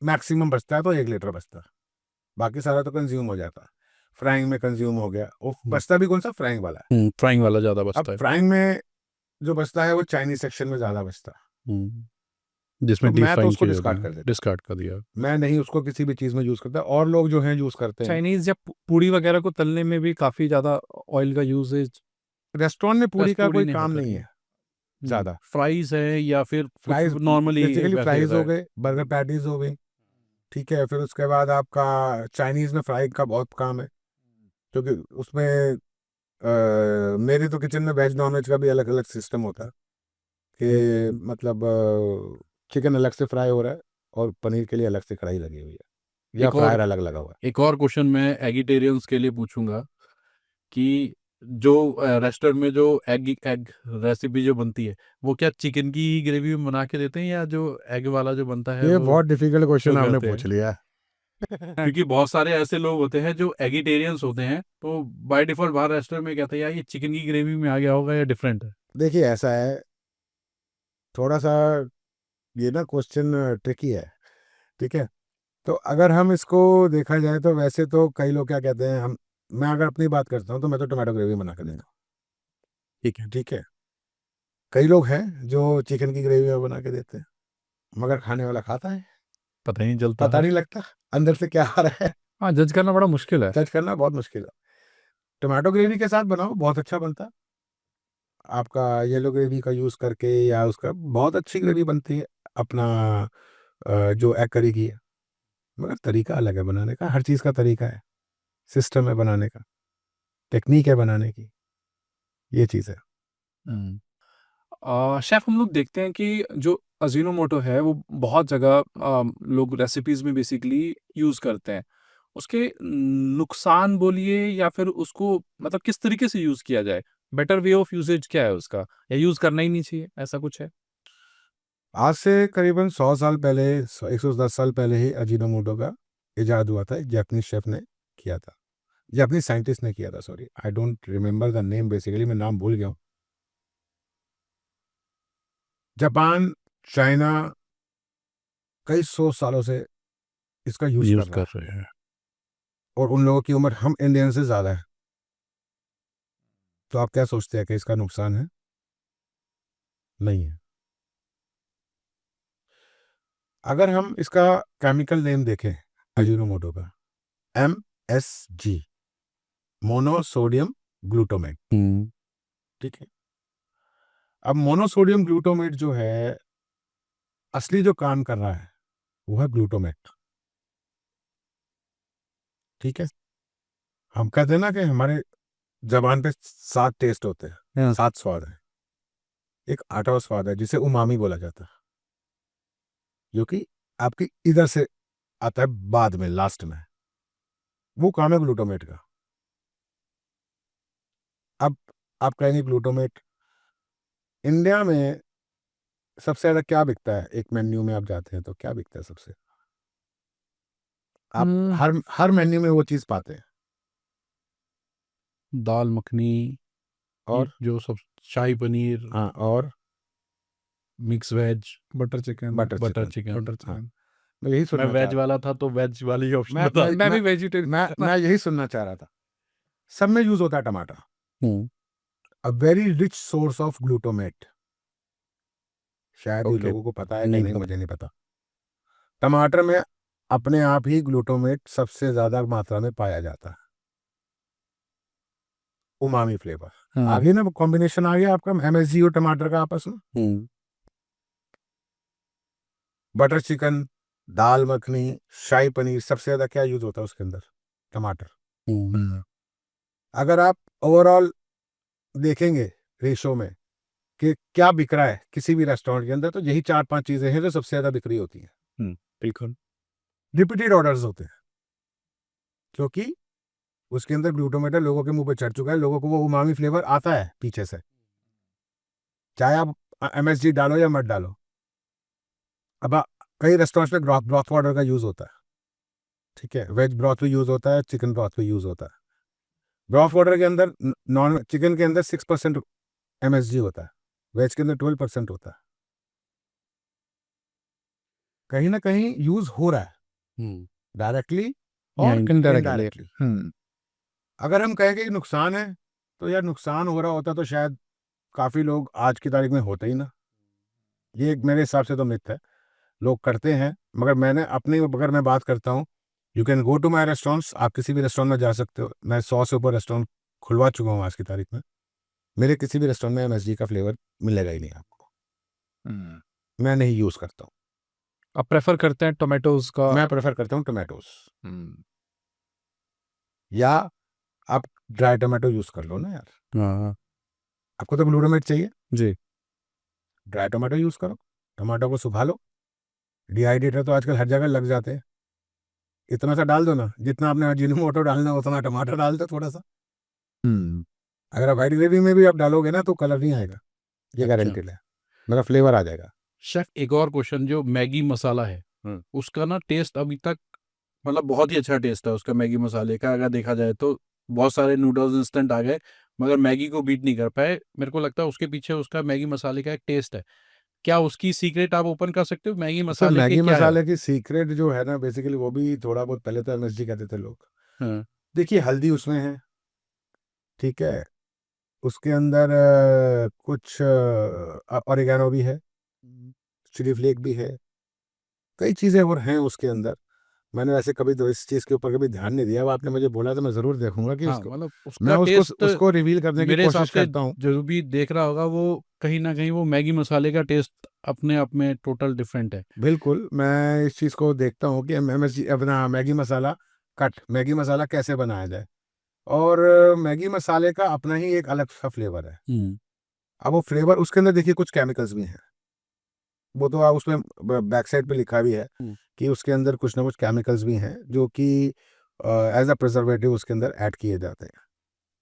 मैक्सिमम बचता है, तो 1 लीटर बचता है। बाकी सारा तो कंज्यूम हो जाता है। फ्राइंग में कंज्यूम हो गया, वो बचता भी कौन सा, फ्राइंग वाला है। फ्राइंग वाला ज्यादा अब बचता है फ्राइंग में जो बचता है वो चाइनीज सेक्शन में ज़्यादा बचता है, जिसमें तो डीप मैं तो फ्राइंग उसको चीज डिस्कार्ड कर देता डिस्कार्ड कर दिया हूँ। मैं नहीं उसको किसी भी चीज़ में यूज़ करता, और लोग जो हैं यूज़ करते हैं। चाइनीज या पूड़ी वगैरह को तलने में भी काफी ज्यादा ऑयल का यूजेज रेस्टोरेंट में पूरी बस का पूड़ी कोई नहीं काम होता नहीं ये। है ज़्यादा। फ्राइज है या फिर फ्राइज नॉर्मली बेसिकली फ्राइज हो गए, बर्गर पैटीज हो गई, ठीक है? फिर उसके बाद आपका चाइनीज़ में फ्राई का बहुत काम है, क्योंकि उसमें मेरे तो किचन में वेज नॉन वेज का भी अलग अलग सिस्टम होता है कि मतलब चिकन अलग से फ्राई हो रहा है और पनीर के लिए अलग से कढ़ाई लगी हुई है या एक और फ्रायर अलग लगा हुआ है। एक और क्वेश्चन मैं एगिटेरियंस के लिए पूछूंगा कि जो रेस्टोरेंट में जो एग एग रेसिपी जो बनती है वो क्या चिकन की ग्रेवी में बना के देते हैं या जो एग वाला जो बनता है ये वो बहुत डिफिकल्ट क्वेश्चन जो आपने करते हैं? पूछ लिया। क्योंकि बहुत सारे ऐसे लोग होते हैं जो एगिटेरियंस होते हैं तो बाय डिफॉल्ट बाहर रेस्टोरेंट में कहते हैं यार ये चिकन की ग्रेवी में आ गया होगा या डिफरेंट है। देखिए ऐसा है, थोड़ा सा ये ना क्वेश्चन ट्रिकी है, ठीक है। तो अगर हम इसको देखा जाए तो वैसे तो कई लोग क्या कहते हैं, हम मैं अगर अपनी बात करता हूँ तो मैं तो टोमेटो ग्रेवी बना कर देता हूँ, ठीक है। ठीक है। कई लोग हैं जो चिकन की ग्रेवी में बना के देते हैं, मगर खाने वाला खाता है, पता ही नहीं चलता पता है। नहीं लगता अंदर से क्या आ रहा है। हाँ, जज करना बड़ा मुश्किल है। जज करना बहुत मुश्किल है। टोमेटो ग्रेवी के साथ बनाओ, बहुत अच्छा बनता है। आपका येलो ग्रेवी का यूज़ करके या उसका बहुत अच्छी ग्रेवी बनती है अपना जो एग करी की है। मगर तरीका अलग है बनाने का, हर चीज़ का तरीका है, सिस्टम है बनाने का, टेक्निक है बनाने की, ये चीज़ है। शेफ हम लोग देखते हैं कि जो अजीनोमोटो है वो बहुत जगह लोग रेसिपीज में बेसिकली यूज करते हैं। उसके नुकसान बोलिए या फिर उसको मतलब किस तरीके से यूज किया जाए, बेटर वे ऑफ यूजेज क्या है उसका, या यूज करना ही नहीं चाहिए, ऐसा कुछ है? आज से करीबन 100 साल पहले, 110 साल पहले ही अजीनोमोटो का इजाद हुआ था। एक जापानीज शेफ ने किया था, जापानीज साइंटिस्ट ने किया था, sorry I don't remember the name, basically मैं नाम भूल गया हूँ। जापान, चाइना कई 100 सालों से इसका यूज कर यूज रहा कर है, रहे हैं। और उन लोगों की उम्र हम इंडियन से ज़्यादा है। तो आप क्या सोचते हैं कि इसका नुकसान है? नहीं है। अगर हम इसका केमिकल नेम देखें अजीनोमोटो का, MSG, मोनोसोडियम ग्लूटामेट, ठीक है। अब मोनोसोडियम ग्लूटामेट जो है, असली जो काम कर रहा है वो है ग्लूटामेट, ठीक है। हम कहते हैं ना कि हमारे जबान पे 7 टेस्ट होते हैं, 7 स्वाद है। एक 8वां स्वाद है जिसे उमामी बोला जाता है, जो कि आपकी इधर से आता है बाद में, लास्ट में। वो काम है ग्लूटामेट का। अब आप कहेंगे ग्लूटामेट इंडिया में सबसे ज्यादा क्या बिकता है? एक मेन्यू में आप जाते हैं तो क्या बिकता है सबसे? आप हर मेन्यू में वो चीज पाते हैं। दाल मखनी, ये और जो सब, शाही पनीर, हाँ, और mix veg, butter chicken. Butter butter chicken. Chicken. Butter हाँ, चिकन। मैं यही मैं सुनना वेज चाह वाला था तो वेज वाली ऑप्शन मैं बता। मैं मैं भी मैं वेजिटेरियन। मैं यही सुनना चाह रहा था। सब में यूज होता है टमाटर, hmm, a very rich source of glutamate. शायद ये ओके, लोगों को पता है कि नहीं नहीं, पता। मुझे नहीं पता। टमाटर में अपने आप ही ग्लूटामेट सबसे ज्यादा मात्रा में पाया जाता है, उमामी फ्लेवर। हाँ। आगे ना कॉम्बिनेशन आ गया आपका MSG और टमाटर का आपस में। बटर चिकन, दाल मखनी, शाही पनीर, सबसे ज्यादा क्या यूज होता है उसके अंदर? टमाटर। अगर आप ओवरऑल देखेंगे रेशो में कि क्या बिक रहा है किसी भी रेस्टोरेंट के अंदर, तो यही 4-5 चीजें हैं जो सबसे ज्यादा बिक्री होती हैं। बिल्कुल। रिपीटेड ऑर्डर्स होते हैं, क्योंकि उसके अंदर ग्लूटामेट लोगों के मुंह पे चढ़ चुका है, लोगों को वो उमामी फ्लेवर आता है पीछे से, चाहे आप MSG डालो या मत डालो। अब कई रेस्टोरेंट्स में ब्रॉथ वाटर का यूज होता है, ठीक है। वेज ब्रॉथ भी यूज होता है, चिकन ब्रॉथ भी यूज होता है। ब्रॉथ वाटर के अंदर, नॉन चिकन के अंदर 6% MSG होता है, वेज के अंदर 12% होता है। कहीं ना कहीं यूज हो रहा है, डायरेक्टली या और इनडायरेक्टली। इनडायरेक्टली। अगर हम कहें कि नुकसान है, तो यार नुकसान हो रहा होता तो शायद काफी लोग आज की तारीख में होते ही ना। ये मेरे हिसाब से तो मिथ है, लोग करते हैं। मगर मैंने अपनी अगर मैं बात करता हूँ, you can go to my restaurants, आप किसी भी रेस्टोरेंट में जा सकते हो। मैं 100 से ऊपर रेस्टोरेंट खुलवा चुका हूँ आज की तारीख में। मेरे किसी भी रेस्टोरेंट में MSG का फ्लेवर मिलेगा ही नहीं आपको, मैं नहीं यूज करता हूँ। आप प्रेफर करते हैं टोमेटोज का? मैं प्रेफर करता हूँ टोमेटोज, या आप ड्राई टोमेटो यूज कर लो ना यार। हाँ आपको तो ग्लूटामेट चाहिए, जी। ड्राई टोमेटो यूज़ करो, टमाटो को सुखा लो, डिहाइड्रेटर तो आजकल हर जगह लग जाते हैं, इतना सा डाल दो ना, जितना आपने अजीनोमोटो डालना है उतना टमाटर डाल दो थोड़ा सा। अगर आप व्हाइट ग्रेवी में भी आप डालोगे ना तो कलर नहीं आएगा, ये अच्छा। गारंटेड है, मगर फ्लेवर आ जाएगा। शेफ एक और क्वेश्चन, जो मैगी मसाला है उसका ना टेस्ट अभी तक मतलब बहुत ही अच्छा टेस्ट है उसका, मैगी मसाले का अगर देखा जाए तो। बहुत सारे नूडल्स इंस्टेंट आ गए मगर मैगी को बीट नहीं कर पाए। मेरे को लगता है उसके पीछे उसका मैगी मसाले का एक टेस्ट है। क्या उसकी सीक्रेट आप ओपन कर सकते हो? मैगी सर मसाले के मैगी क्या है? मसाले की सीक्रेट जो है ना बेसिकली वो भी थोड़ा बहुत, पहले तो एमएसजी कहते थे लोग। हाँ, देखिए हल्दी उसमें है, ठीक है, उसके अंदर कुछ ऑरिगेनो भी है, चिली फ्लेक भी है, कई चीज़ें और हैं उसके अंदर। मैंने वैसे कभी तो इस चीज़ के ऊपर कभी ध्यान नहीं दिया, अब आपने मुझे बोला तो मैं ज़रूर देखूंगा कि हाँ, उसको, मतलब मैं उसका उसको टेस्ट उसको रिवील करने की मेरे हिसाब कोशिश से करता हूँ। जो भी देख रहा होगा वो कहीं ना कहीं वो मैगी मसाले का टेस्ट अपने आप में टोटल डिफरेंट है। बिल्कुल, मैं इस चीज़ को देखता हूँ कि एमएसजी अपना मैगी मसाला मैगी मसाला कैसे बनाया जाए, और मैगी मसाले का अपना ही एक अलग सा फ्लेवर है। अब वो फ्लेवर उसके अंदर देखिए कुछ केमिकल्स भी हैं, वो तो आप उसमें बैक साइड पे लिखा भी है कि उसके अंदर कुछ ना कुछ केमिकल्स भी हैं जो कि एज अ प्रिजर्वेटिव उसके अंदर ऐड किए जाते हैं,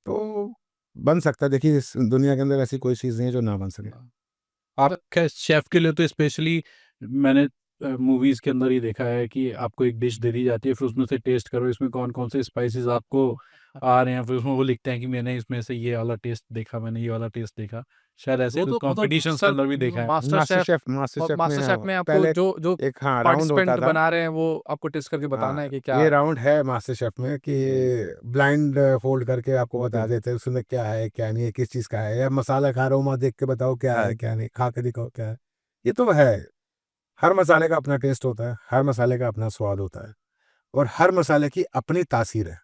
तो बन सकता है। देखिए इस दुनिया के अंदर ऐसी कोई चीज़ नहीं है जो ना बन सके। आप शेफ के लिए तो स्पेशली मैंने मूवीज के अंदर ही देखा है कि आपको एक डिश दे दी जाती है, फिर उसमें से टेस्ट करो इसमें कौन कौन से स्पाइसेस आपको आ रहे हैं, फिर उसमें वो लिखते हैं कि मैंने इसमें से ये वाला टेस्ट देखा, मैंने ये वाला टेस्ट देखा। शायद ऐसे वो तो कॉम्पिटिशन के सर अंदर भी देखा है। Master master chef, chef master chef में मास्टर शेफ में आपको पहले जो एक राउंड पार्टिसिपेंट होता था। बना रहे हैं वो आपको टेस्ट करके बताना है कि क्या ये राउंड है मास्टर शेफ में कि ब्लाइंड फोल्ड करके आपको बता देते हैं उसमें क्या है क्या नहीं है, किस चीज़ का है, या मसाला खा रहा हूँ मैं देख के बताओ क्या है क्या नहीं, खा के दिखाओ क्या है। ये तो है, हर मसाले का अपना टेस्ट होता है, हर मसाले का अपना स्वाद होता है, और हर मसाले की अपनी तासीर है।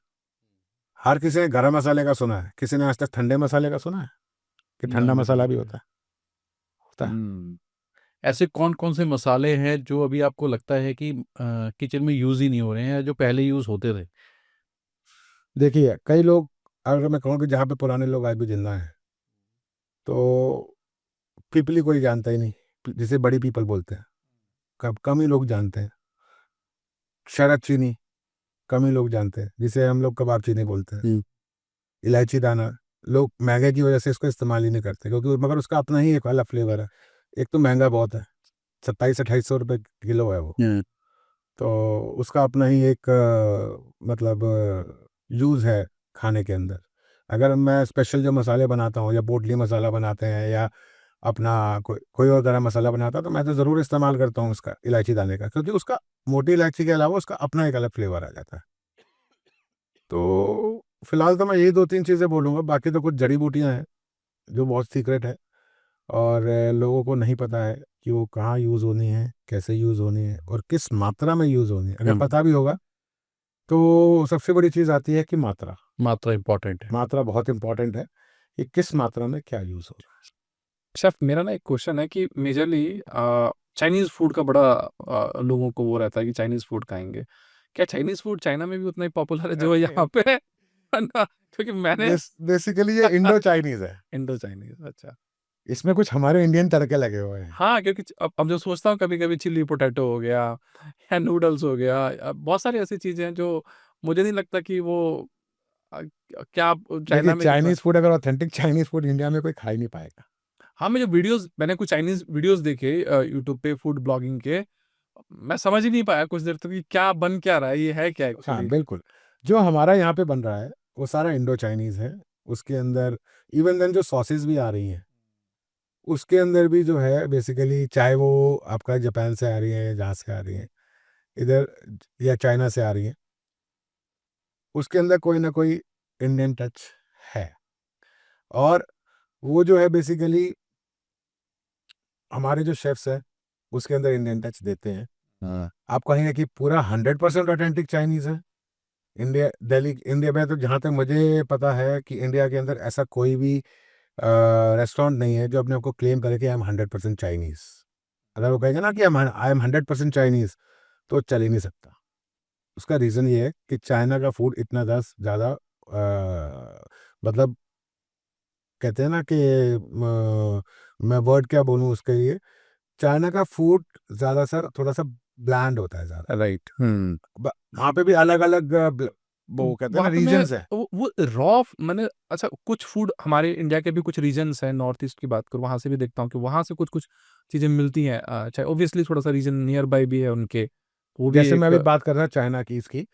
हर किसी ने गरम मसाले का सुना है, किसी ने आज तक ठंडे मसाले का सुना है कि ठंडा मसाला भी होता है। ऐसे कौन कौन से मसाले हैं जो अभी आपको लगता है कि किचन में यूज ही नहीं हो रहे हैं, जो पहले यूज होते थे? देखिए कई लोग, अगर मैं कहूँ कि जहाँ पे पुराने लोग आज भी जिंदा हैं, तो पीपली कोई जानता ही नहीं, जिसे बड़ी पीपल बोलते हैं, कम ही लोग जानते हैं। शरद चीनी कम ही लोग जानते हैं, जिसे हम लोग कबाब चीनी बोलते हैं। इलायची दाना लोग महंगे की वजह से इसको इस्तेमाल ही नहीं करते, क्योंकि मगर उसका अपना ही एक अलग फ्लेवर है। एक तो महंगा बहुत है, 27-28 सौ रुपये किलो है वो, तो उसका अपना ही एक मतलब यूज़ है खाने के अंदर। अगर मैं स्पेशल जो मसाले बनाता हूँ, या पोटली मसाला बनाते हैं, या अपना कोई और गरम मसाला बनाता हूँ, तो मैं तो ज़रूर इस्तेमाल करता हूँ उसका, इलायची दाने का, क्योंकि उसका मोटी इलायची के अलावा उसका अपना एक अलग फ्लेवर आ जाता है। तो फिलहाल तो मैं यही 2-3 चीज़ें बोलूँगा, बाकी तो कुछ जड़ी बूटियाँ हैं जो बहुत सीक्रेट है, और लोगों को नहीं पता है कि वो कहाँ यूज़ होनी है, कैसे यूज़ होनी है, और किस मात्रा में यूज़ होनी है। अगर पता भी होगा तो सबसे बड़ी चीज़ आती है कि मात्रा। मात्रा इम्पोर्टेंट है। मात्रा बहुत इंपॉर्टेंट है कि किस मात्रा में क्या यूज़ हो रहा है। शेफ मेरा ना एक क्वेश्चन है कि मेजरली चाइनीज़ फूड का बड़ा लोगों को वो रहता है कि चाइनीज़ फूड खाएँगे। क्या चाइनीज़ फूड चाइना में भी उतना ही पॉपुलर है जो यहाँ पे है? है ना? क्योंकि मैंने बेसिकली ये इंडो चाइनीज़ है, इंडो चाइनीज़ अच्छा। इसमें कुछ हमारे इंडियन तड़के लगे हुए हैं। हाँ, क्योंकि अब जो सोचता हूँ कभी-कभी चिली पोटैटो हो गया या नूडल्स हो गया, बहुत सारी ऐसी चीज़ें हैं जो मुझे नहीं लगता कि वो क्या देखिए चाइना में जितना चाइनीज़ फूड, अगर ऑथेंटिक चाइनीज़ फूड इंडिया में कोई खा ही नहीं पाएगा। हाँ, मैंने कुछ चाइनीज़ वीडियोज़ देखे यूट्यूब पे फूड ब्लॉगिंग के, मैं समझ ही नहीं पाया कुछ देर तक कि क्या बन क्या रहा है, ये है क्या हाँ, एक्चुअली? बिल्कुल। जो हमारा यहाँ पे बन रहा है, वो सारा इंडो चाइनीज़ है। उसके अंदर इवन देन जो सॉसेज़ भी आ रही हैं, उसके अंदर भी जो है बेसिकली, चाहे वो आपका जापान से आ रही है, जहाँ से आ रही हैं, इधर या चाइना से आ रही हैं, उसके अंदर कोई ना कोई इंडियन टच है। और वो जो है बेसिकली हमारे जो शेफ्स हैं, उसके अंदर इंडियन टच देते हैं। आप कहेंगे कि पूरा 100% ऑथेंटिक चाइनीज़ है? इंडिया में तो जहाँ तक मुझे पता है कि इंडिया के अंदर ऐसा कोई भी रेस्टोरेंट नहीं है जो अपने आप को क्लेम करे कि आई एम 100% चाइनीज़। अगर वो कहेंगे ना कि आई एम 100% चाइनीज़, तो चल ही नहीं सकता। उसका रीज़न ये है कि चाइना का फूड इतना ज़्यादा मतलब कहते हैं ना कि मैं वर्ड क्या बोलूँ उसके लिए, चाइना का फूड ज़्यादा सर थोड़ा सा ब्लैंड होता है ज़्यादा। राइट। वहाँ पे भी अलग अलग वो कहते हैं ना वहाँ पे मैं रीजन्स है। वो रॉ मैंने अच्छा कुछ फूड हमारे इंडिया के भी कुछ रीजन्स हैं, नॉर्थ ईस्ट की बात करूँ वहाँ से भी देखता हूँ कि वहाँ से कुछ कुछ चीज़ें मिलती हैं। अच्छा ऑब्वियसली थोड़ा सा रीजन नियर बाय भी है उनके, वो भी जैसे मैं एक अभी बात कर रहा चाइना की इसकी,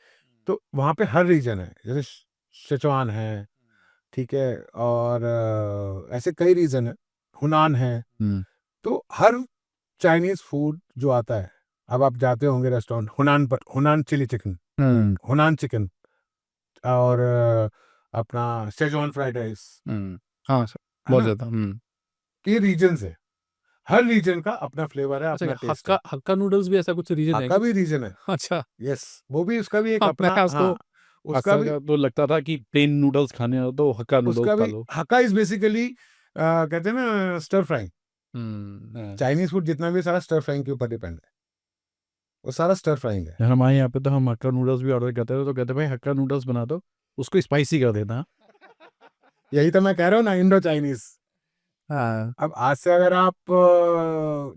तो वहाँ पे हर रीजन है, जैसे सिचुआन है, ठीक है, और ऐसे कई रीजन है, हुनान है। हम्म, तो हर चाइनीज फूड जो आता है, अब आप जाते होंगे रेस्टोरेंट, हुनान चिली चिकन, हुनान चिकन, और अपना शेजवान फ्राइड राइस, हाँ सर, है बहुत ना? ज़्यादा। ये रीजन है, हर रीजन का अपना फ्लेवर है, अच्छा अपना टेस्ट है। हक्का हक्का नूडल्स भी ऐसा कुछ रीजन है हाका क्या? भी रीजन है, अच्छा। यस, वो भी, उसका भी एक हाँ, मैं अपना, उसको हाँ, उसका हक्का भी, का तो लगता था कि प्लेन नूडल्स खाने हो तो हक्का नूडल्स उसका खा भी लो। हक्का इज बेसिकली कहते हैं ना स्टर फ्राइंग। हाँ। चाइनीज फूड जितना भी सारा स्टर फ्राइंग के ऊपर डिपेंड है, वो सारा स्टर फ्राइंग है। यार हमारे यहाँ पे तो हम हक्का नूडल्स भी ऑर्डर करते थे तो कहते भाई हक्का नूडल्स बना दो, उसको स्पाइसी कर देना। यही तो मैं कह रहा हूँ ना, इंडो चाइनीज। हाँ। अब आज से अगर आप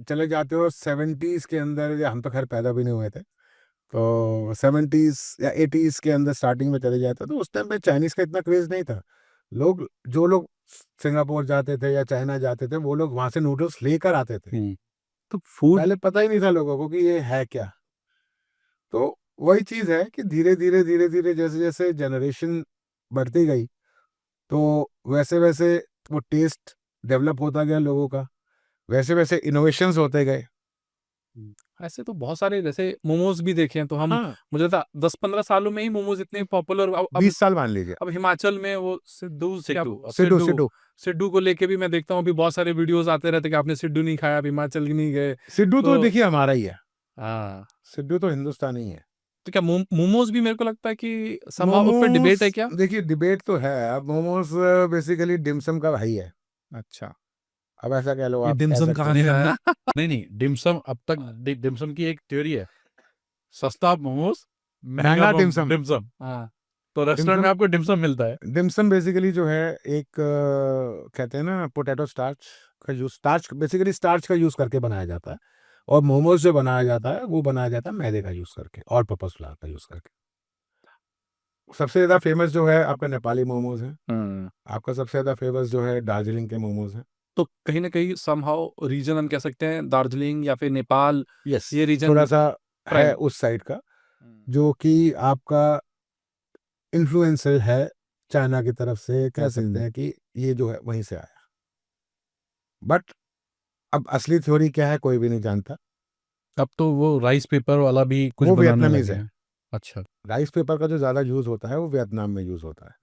चले जाते हो 70s के अंदर, या हम तो खैर पैदा भी नहीं हुए थे, तो 70s या 80s के अंदर स्टार्टिंग में चले जाते, तो उस टाइम पे चाइनीज का इतना क्रेज नहीं था। जो लोग सिंगापुर जाते थे या चाइना जाते थे, वो लोग वहां से नूडल्स लेकर आते थे। तो फूड पहले पता ही नहीं था लोगों को कि ये है क्या। तो वही चीज है कि धीरे धीरे धीरे धीरे जैसे जैसे जनरेशन बढ़ती गई, तो वैसे वैसे वो टेस्ट डेवलप होता गया लोगों का, वैसे वैसे इनोवेशंस होते गए। ऐसे तो बहुत सारे जैसे मोमोज भी देखे हैं तो हम हाँ, मुझे लगता 10-15 सालों में ही मोमोज इतने पॉपुलर। अब 20 साल मान लीजिए। अब हिमाचल में वो सिड्डू सिड्डू, सिड्डू सिड्डू सिड्डू सिड्डू को लेके भी मैं देखता हूँ अभी बहुत सारे वीडियोस आते रहते हैं कि आपने सिड्डू नहीं खाया, आप हिमाचल ही नहीं गए। सिड्डू तो तो देखिए हमारा ही है, हाँ, सिड्डू तो हिंदुस्तानी है। तो क्या मोमोज भी मेरे को लगता है कि समहाउ उस पर डिबेट है मोमोज क्या? देखिए, डिबेट तो है। अब मोमोज बेसिकली डिमसम का भाई है, अच्छा, अब ऐसा कह लो, ये आप कह डिमसम सकते कहाँ हो। से आया? नहीं नहीं, डिमसम अब तक डिमसम की एक थ्योरी है, सस्ता मोमोज महंगा महंगा डिमसम। डिमसम। हाँ, तो रेस्टोरेंट में डिमसम आपको डिमसम मिलता है। डिमसम बेसिकली जो है एक कहते हैं ना पोटैटो स्टार्च का यूज, स्टार्च बेसिकली स्टार्च का यूज करके बनाया जाता है, और मोमोज जो बनाया जाता है वो बनाया जाता है मैदे का यूज करके और पर्पस फ्लावर का यूज करके। सबसे ज्यादा फेमस जो है आपका नेपाली मोमोज है, आपका सबसे ज्यादा फेमस जो है दार्जिलिंग के मोमोज है। तो कहीं ना कहीं समहाउ रीजन हम कह सकते हैं दार्जिलिंग या फिर नेपाल, यस, ये रीजन थोड़ा सा है प्राइम। उस साइड का, जो कि आपका इन्फ्लुएंसर है चाइना की तरफ से, कह सकते हैं कि ये जो है वहीं से आया। बट अब असली थ्योरी क्या है कोई भी नहीं जानता। अब तो वो राइस पेपर वाला भी कुछ वो बनाने वियतनामीज लगे है। हैं। अच्छा। राइस पेपर का जो ज़्यादा यूज़ होता है वो वियतनाम में यूज़ होता है,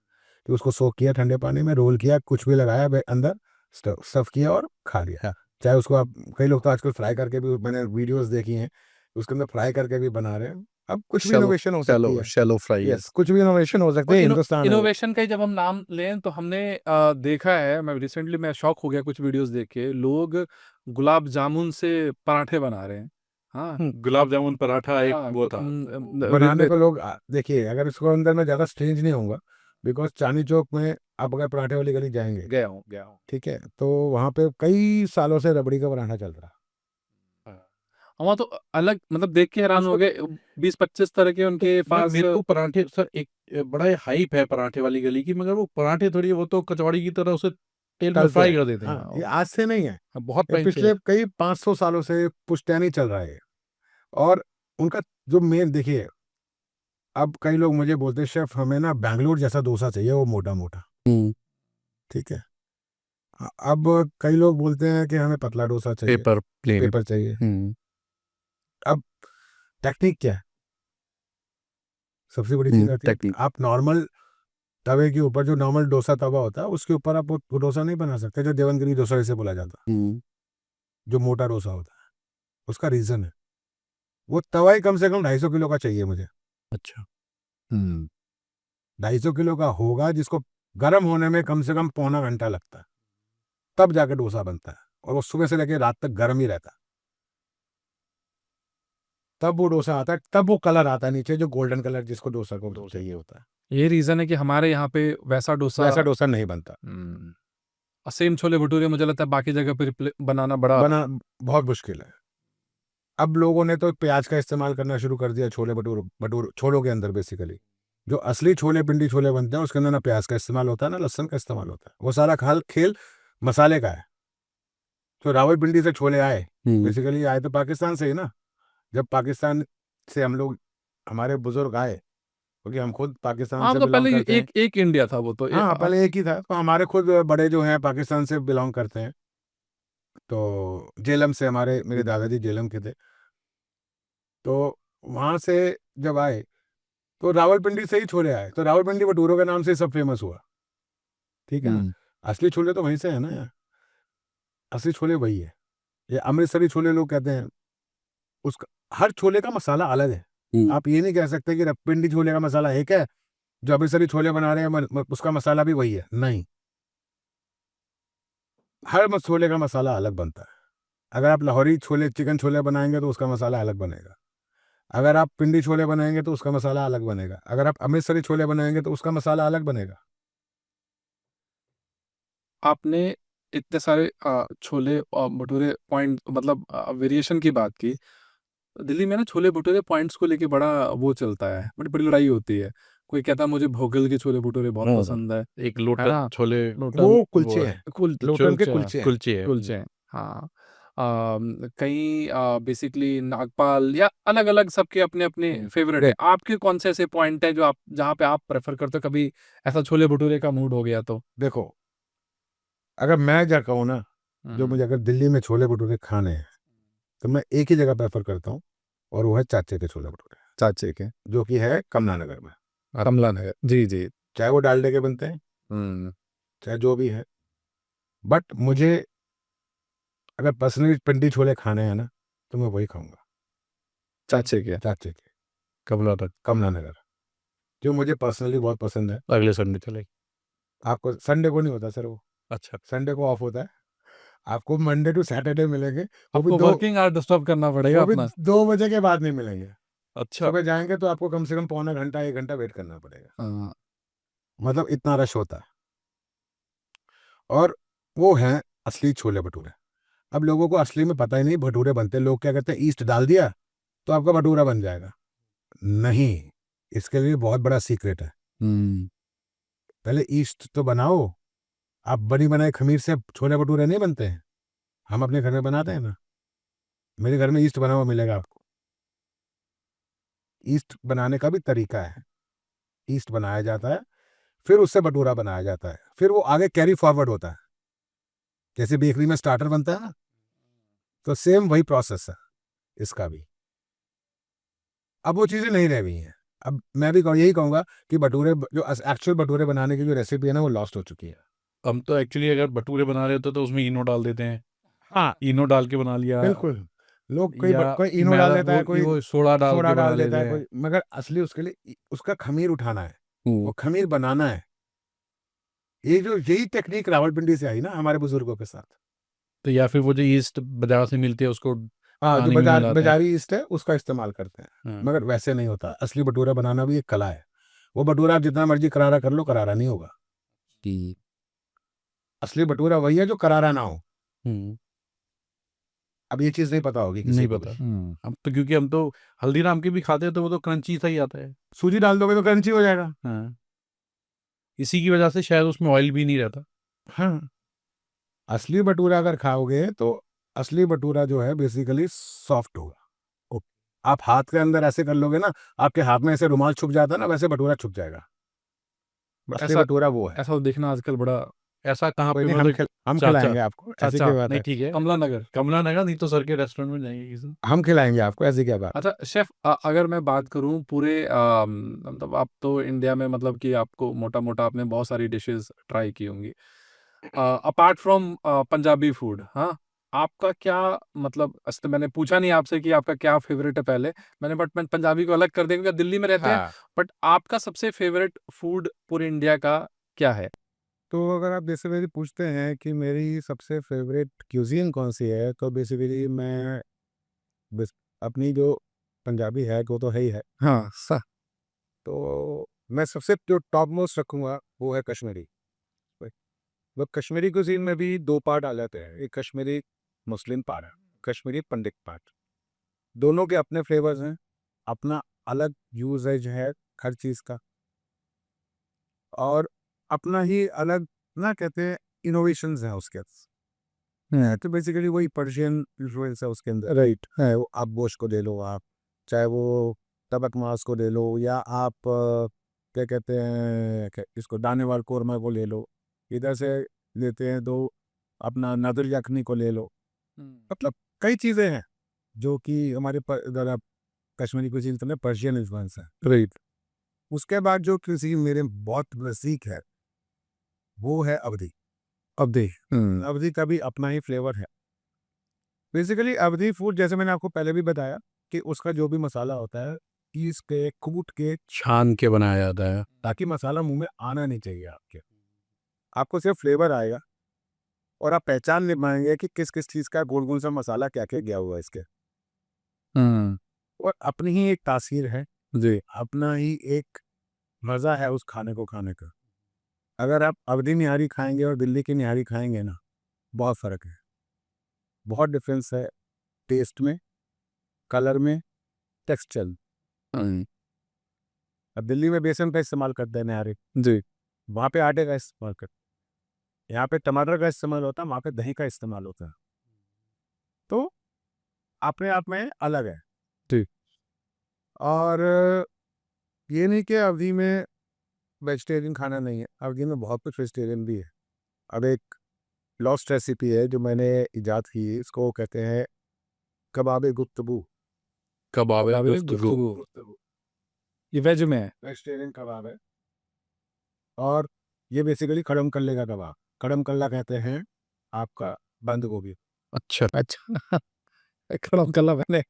कि उसको सोक किया ठंडे पानी में, रोल किया, कुछ भी लगाया अंदर, स्टफ किया और खा लिया। चाहे उसको आप, कई लोग तो आजकल फ्राई करके भी, मैंने वीडियोस देखी हैं, उसके अंदर फ्राई करके भी बना रहे हैं। अब कुछ भी इनोवेशन हो सकती है। शैलो फ्राई है। यस, कुछ भी इनोवेशन हो सकती और है, हिंदुस्तान है वो। इनोवेशन का ही जब हम नाम लें तो हमने देखा है, मैं रिसेंटली मैं शॉक हो गया कुछ वीडियोस देख के, लोग गुलाब जामुन से पराठे बना रहे हैं। हाँ, गुलाब जामुन पराठा एक हाँ, वो था। बनाने को लोग देखिए, अगर इसको अंदर में ज़्यादा स्ट्रेंज नहीं होऊंगा, बिकॉज चांदनी चौक में आप अगर पराठे वाली गली जाएंगे, गया हूँ। ठीक है, तो वहाँ पे कई सालों से रबड़ी का पराठा चल रहा है। वहाँ तो अलग मतलब देख के हैरान हो गए, 20-25 तरह के उनके पास। मेरे को पराठे सर एक बड़ा हाइप है पराठे वाली गली की, मगर वो पराठे थोड़ी, वो तो कचौड़ी की तरह उसे तेल में तलते फ्राई हैं। कर देते हैं। हाँ, ये आज से नहीं है, बहुत ये टाइम से। पिछले कई 500 सालों से पुश्तैनी चल रहा है। और उनका जो मेन देखिए, अब कई लोग मुझे बोलते हैं शेफ हमें ना बैंगलोर जैसा डोसा चाहिए, वो मोटा मोटा, ठीक है। अब कई लोग बोलते हैं कि हमें पतला डोसा चाहिए, पेपर प्लेन। पेपर चाहिए। अब टेक्निक क्या है, सबसे बड़ी चीज आती है, टेक्निक। आप नॉर्मल तवे के ऊपर, जो नॉर्मल डोसा तवा होता है उसके ऊपर आप वो डोसा नहीं बना सकते, जो देवनगिरी डोसा जैसे बोला जाता है, जो मोटा डोसा होता है। उसका रीजन है, वो तवा ही कम से कम 250 किलो का चाहिए मुझे। अच्छा। 250 किलो का होगा, जिसको गर्म होने में कम से कम पौना घंटा लगता है, तब जाके डोसा बनता है, और वो सुबह से लेकर रात तक गर्म ही रहता है। तब वो डोसा आता है, तब वो कलर आता है नीचे, जो गोल्डन कलर जिसको डोसा को चाहिए होता है। ये रीजन है कि हमारे यहाँ पे वैसा डोसा वैसा डोसा नहीं बनता। सेम छोले भटूरे मुझे लगता है बाकी जगह पे बनाना बड़ा बना बहुत मुश्किल है। अब लोगों ने तो प्याज का इस्तेमाल करना शुरू कर दिया छोले भटूर छोलों के अंदर। बेसिकली जो असली छोले पिंडी छोले बनते हैं उसके अंदर ना प्याज का इस्तेमाल होता है ना लहसुन का इस्तेमाल होता है। वो सारा खेल मसाले का है। तो रावलपिंडी से छोले आए, बेसिकली आए तो पाकिस्तान से ही ना। जब पाकिस्तान से हम लोग, हमारे बुजुर्ग आए, क्योंकि हम खुद पाकिस्तान हाँ से तो बिलोंग पहले करते हैं। एक इंडिया था वो तो हाँ, पहले एक ही था। तो हमारे खुद बड़े जो हैं पाकिस्तान से बिलोंग करते हैं। तो जेलम से मेरे दादाजी जेलम के थे। तो वहाँ से जब आए तो रावलपिंडी से ही छोले आए। तो रावलपिंडी भटूरों के नाम से सब फेमस हुआ। ठीक है ना। असली छोले तो वहीं से है ना यार। असली छोले वही है। ये अमृतसरी छोले लोग कहते हैं। उसका हर छोले का मसाला अलग है। आप ये नहीं कह सकते कि पिंडी छोले का मसाला एक है, जो अमृतसरी छोले बना रहे हैं उसका मसाला भी वही है। नहीं, हर छोले का मसाला अलग बनता है। अगर आप लाहौरी छोले चिकन छोले बनाएंगे तो उसका मसाला अलग बनेगा। अगर आप पिंडी छोले बनाएंगे तो उसका मसाला अलग बनेगा। अगर आप अमृतसरी छोले बनाएंगे तो उसका मसाला अलग बनेगा। आपने इतने सारे छोले और भटूरे पॉइंट मतलब वेरिएशन की बात की। दिल्ली में ना छोले भटूरे पॉइंट्स को लेके बड़ा वो चलता है, बड़ी बड़ी लड़ाई होती है। कोई कहता है मुझे भोगल के छोले भटूरे बहुत पसंद है एक है लोटन ना? छोले लोटन वो वो कुलचे है हैं, कुलचे लोटन के कुलचे कुलचे हैं। कुलचे है। कुलचे हैं, हाँ। कई बेसिकली नागपाल या अलग अलग सबके अपने अपने फेवरेट है। आपके कौन से ऐसे पॉइंट है जो आप जहाँ पे आप प्रेफर करते हो कभी ऐसा छोले भटूरे का मूड हो गया तो? देखो, अगर मैं जा कहूँ ना, जो मुझे अगर दिल्ली में छोले भटूरे खाने हैं तो मैं एक ही जगह प्रेफर करता हूँ, और वो है चाचे के छोले भटूरे, चाचे के जो कि है कमला नगर में। कमला नगर, जी जी। चाहे वो डालडे के बनते हैं, चाहे जो भी है। बट मुझे अगर पर्सनली पिंडी छोले खाने हैं ना, तो मैं वही खाऊंगा, चाचे के चाचे के कमला नगर। कमला नगर, जो मुझे पर्सनली बहुत पसंद है। अगले संडे चलेगी। आपको संडे को नहीं होता सर, वो अच्छा, संडे को ऑफ होता है। आपको मंडे टू सैटरडे मिलेंगे, वो भी आपको दो वर्किंग आवर डिस्टर्ब करना पड़ेगा वो भी अपना। 2 बजे के बाद नहीं मिलेंगे। अच्छा। सुबह जाएंगे तो आपको कम से कम पौना घंटा 1 घंटा वेट करना पड़ेगा। हाँ, मतलब इतना रश होता है। और वो हैं असली छोले भटूरे। अब लोगों को असली में पता ही नहीं भटूरे बनते हैं। लोग क्या कहते हैं, ईस्ट डाल दिया तो आपका भटूरा बन जाएगा। नहीं, इसके लिए बहुत बड़ा सीक्रेट है। पहले ईस्ट तो बनाओ। आप बनी बनाए खमीर से छोले भटूरे नहीं बनते हैं। हम अपने घर में बनाते हैं ना। मेरे घर में ईस्ट बना हुआ मिलेगा आपको। ईस्ट बनाने का भी तरीका है। ईस्ट बनाया जाता है, फिर उससे भटूरा बनाया जाता है, फिर वो आगे कैरी फॉरवर्ड होता है। जैसे बेकरी में स्टार्टर बनता है ना, तो सेम वही प्रोसेस है इसका भी। अब वो चीज़ें नहीं रह गई हैं। अब मैं भी यही कहूँगा कि भटूरे जो एक्चुअल भटूरे बनाने की जो रेसिपी है ना, वो लॉस्ट हो चुकी है। हम तो एक्चुअली अगर भटूरे बना रहे होते तो उसमें इनो डाल देते हैं। हाँ, इनो डाल के बना लिया। बिल्कुल। लोग या कोई इनो डाल देता है, कोई वो सोडा डाल सोडा के बना डाल देता लेते है, हैं। कोई। मगर असली उसके लिए उसका खमीर उठाना है, हम्म, वो खमीर बनाना है। यही टेक्निक रावलपिंडी से आई ना हमारे बुजुर्गों के साथ। तो या फिर वो जो ईस्ट बाजार से मिलती है उसको हाँ, जो पानी में मिलाते हैं। बाजारी ईस्ट है उसका इस्तेमाल करते हैं। हाँ। मगर वैसे नहीं होता। असली भटूरा बनाना भी एक कला है। वो भटूरा आप जितना मर्जी करारा कर लो, करारा नहीं होगा। असली भटूरा वही है जो करारा ना हो। अब ये चीज नहीं पता होगी किसी नहीं को पता। भी। हम तो क्योंकि हम तो हल्दीराम की भी खाते हैं तो वो तो क्रंची सा ही आता है। सूजी डाल दोगे तो क्रंची हो जाएगा। हाँ, इसी की वजह से शायद उसमें ऑयल भी नहीं रहता। हाँ, असली भटूरा अगर खाओगे तो असली भटूरा जो है बेसिकली सॉफ्ट होगा। आप हाथ के अंदर ऐसे कर लोगे ना, आपके हाथ में ऐसे रुमाल छुप जाता है ना, वैसे भटूरा छुप जाएगा। असली ऐसा भटूरा वो है। ऐसा तो देखना आजकल बड़ा। ऐसा कहाँ कोई पे नहीं, मतलब हम चाचा खिलाएंगे आपको, ऐसी चाचा क्या बात नहीं है। ठीक है, कमला नगर। कमला नगर नहीं तो सर के रेस्टोरेंट में जाएंगे किसी दिन। हम खिलाएंगे आपको, ऐसी क्या बात है। अच्छा शेफ, अगर मैं बात करूं पूरे मतलब आप तो इंडिया में मतलब कि आपको मोटा मोटा आपने बहुत सारी डिशेस ट्राई की होंगी अपार्ट फ्रॉम पंजाबी फूड। हाँ, आपका क्या मतलब ऐसे तो मैंने पूछा नहीं आपसे कि आपका क्या फेवरेट है पहले। मैं पंजाबी को अलग कर देंगे क्योंकि दिल्ली में रहते हैं। हाँ, बट आपका सबसे फेवरेट फूड पूरे इंडिया का क्या है? तो अगर आप जैसे मेरी पूछते हैं कि मेरी सबसे फेवरेट क्यूजीन कौन सी है, तो बेसिकली मैं अपनी जो पंजाबी है वो तो है ही है। हाँ सा तो मैं सबसे जो टॉप मोस्ट रखूंगा वो है कश्मीरी। वो कश्मीरी कुजीन में भी 2 पार्ट आ जाते हैं, एक कश्मीरी मुस्लिम पार्ट है, कश्मीरी पंडित पार्ट। दोनों के अपने फ्लेवर्स हैं, अपना अलग यूसेज है हर चीज़ का और अपना ही अलग ना कहते हैं इनोवेशंस हैं उसके हैं, तो बेसिकली वही पर्शियन इन्फ्लुएंस है उसके अंदर, राइट है। वो आप गोश्त को ले लो, आप चाहे वो तबक मांस को ले लो या आप क्या कहते हैं इसको दानेवाल कोरमा को ले लो, इधर से लेते हैं तो अपना नादर यखनी को ले लो। मतलब कई चीज़ें हैं जो कि हमारे इधर आप कश्मीरी कुजीन में पर्शियन इन्फ्लुएंस है, राइट। उसके बाद जो कुजीन मेरे बहुत नज़दीक है वो है अवधी। अवधी अवधी का भी अपना ही फ्लेवर है। बेसिकली अवधी फूड जैसे मैंने आपको पहले भी बताया कि उसका जो भी मसाला होता है पीस के कूट के छान के बनाया जाता है। ताकि मसाला मुंह में आना नहीं चाहिए आपके, आपको सिर्फ फ्लेवर आएगा और आप पहचान नहीं पाएंगे कि किस किस चीज़ का कौन कौन सा मसाला क्या क्या गया हुआ है इसके। और अपनी ही एक तासीर है जी, अपना ही एक मज़ा है उस खाने को खाने का। अगर आप अवधी निहारी खाएंगे और दिल्ली की निहारी खाएंगे ना, बहुत फ़र्क है, बहुत डिफरेंस है टेस्ट में, कलर में, टेक्सचर में। अब दिल्ली में बेसन का इस्तेमाल करते हैं निहारी जी, वहाँ पे आटे का इस्तेमाल करते हैं, यहाँ पे टमाटर का इस्तेमाल होता है, वहाँ पे दही का इस्तेमाल होता है, तो अपने आप में अलग है ठीक। और ये नहीं कि अवधी में वेजिटेरियन खाना नहीं है, अवधी में बहुत कुछ वेजिटेरियन भी है। अब एक लॉस्ट रेसिपी है जो मैंने इजाद की है, इसको कहते हैं कबाब गुफ्तगू। कबाब कबाब गुफ्तगू ये वेज में है। वेजिटेरियन कबाब है और ये बेसिकली कड़म कल्ले का कबाब। कड़म कल्ला कहते हैं आपका बंद गोभी। अच्छा अच्छा खड़म कल्ला मैंने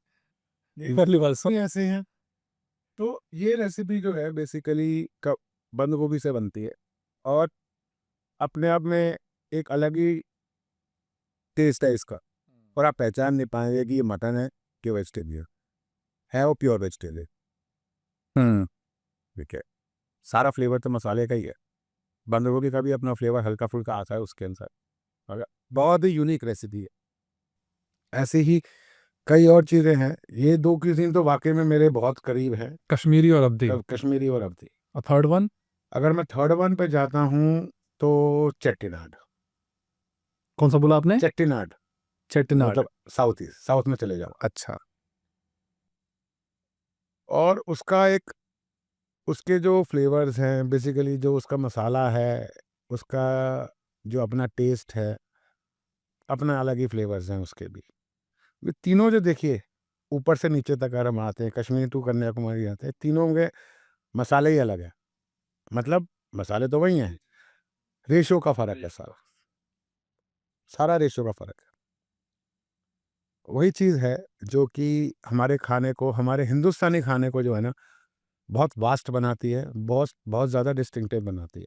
पहली बार सुना। ऐसे हैं तो ये रेसिपी जो है बेसिकली बंद गोभी से बनती है और अपने आप में एक अलग ही टेस्ट है इसका और आप पहचान नहीं पाएंगे कि ये मटन है कि वेजिटेरियन है, वो प्योर वेजिटेरियन ठीक है। सारा फ्लेवर तो मसाले का ही है, बंद गोभी का भी अपना फ्लेवर हल्का फुल्का आता है उसके अंदर। बहुत ही यूनिक रेसिपी है। ऐसे ही कई और चीज़ें हैं, ये 2 cuisine तो वाकई में मेरे बहुत करीब हैं, कश्मीरी और अवधी। कश्मीरी और अवधी। और थर्ड वन अगर मैं थर्ड वन पे जाता हूँ तो चेट्टीनाड। कौन सा बोला आपने? चेट्टीनाड चेट्टीनाड। मतलब साउथ में चले जाओ। अच्छा, और उसका एक उसके जो फ्लेवर्स हैं बेसिकली जो उसका मसाला है, उसका जो अपना टेस्ट है, अपना अलग ही फ्लेवर्स हैं उसके भी। ये तीनों जो देखिए ऊपर से नीचे तक अगर हम आते हैं कश्मीर टू कन्याकुमारी आते हैं, तीनों के मसाले ही अलग है, मतलब मसाले तो वही हैं, रेशो का फ़र्क है, सारा रेशो का फ़र्क है। वही चीज़ है जो कि हमारे खाने को, हमारे हिंदुस्तानी खाने को जो है ना बहुत वास्ट बनाती है, बहुत बहुत ज़्यादा डिस्टिंक्टिव बनाती है।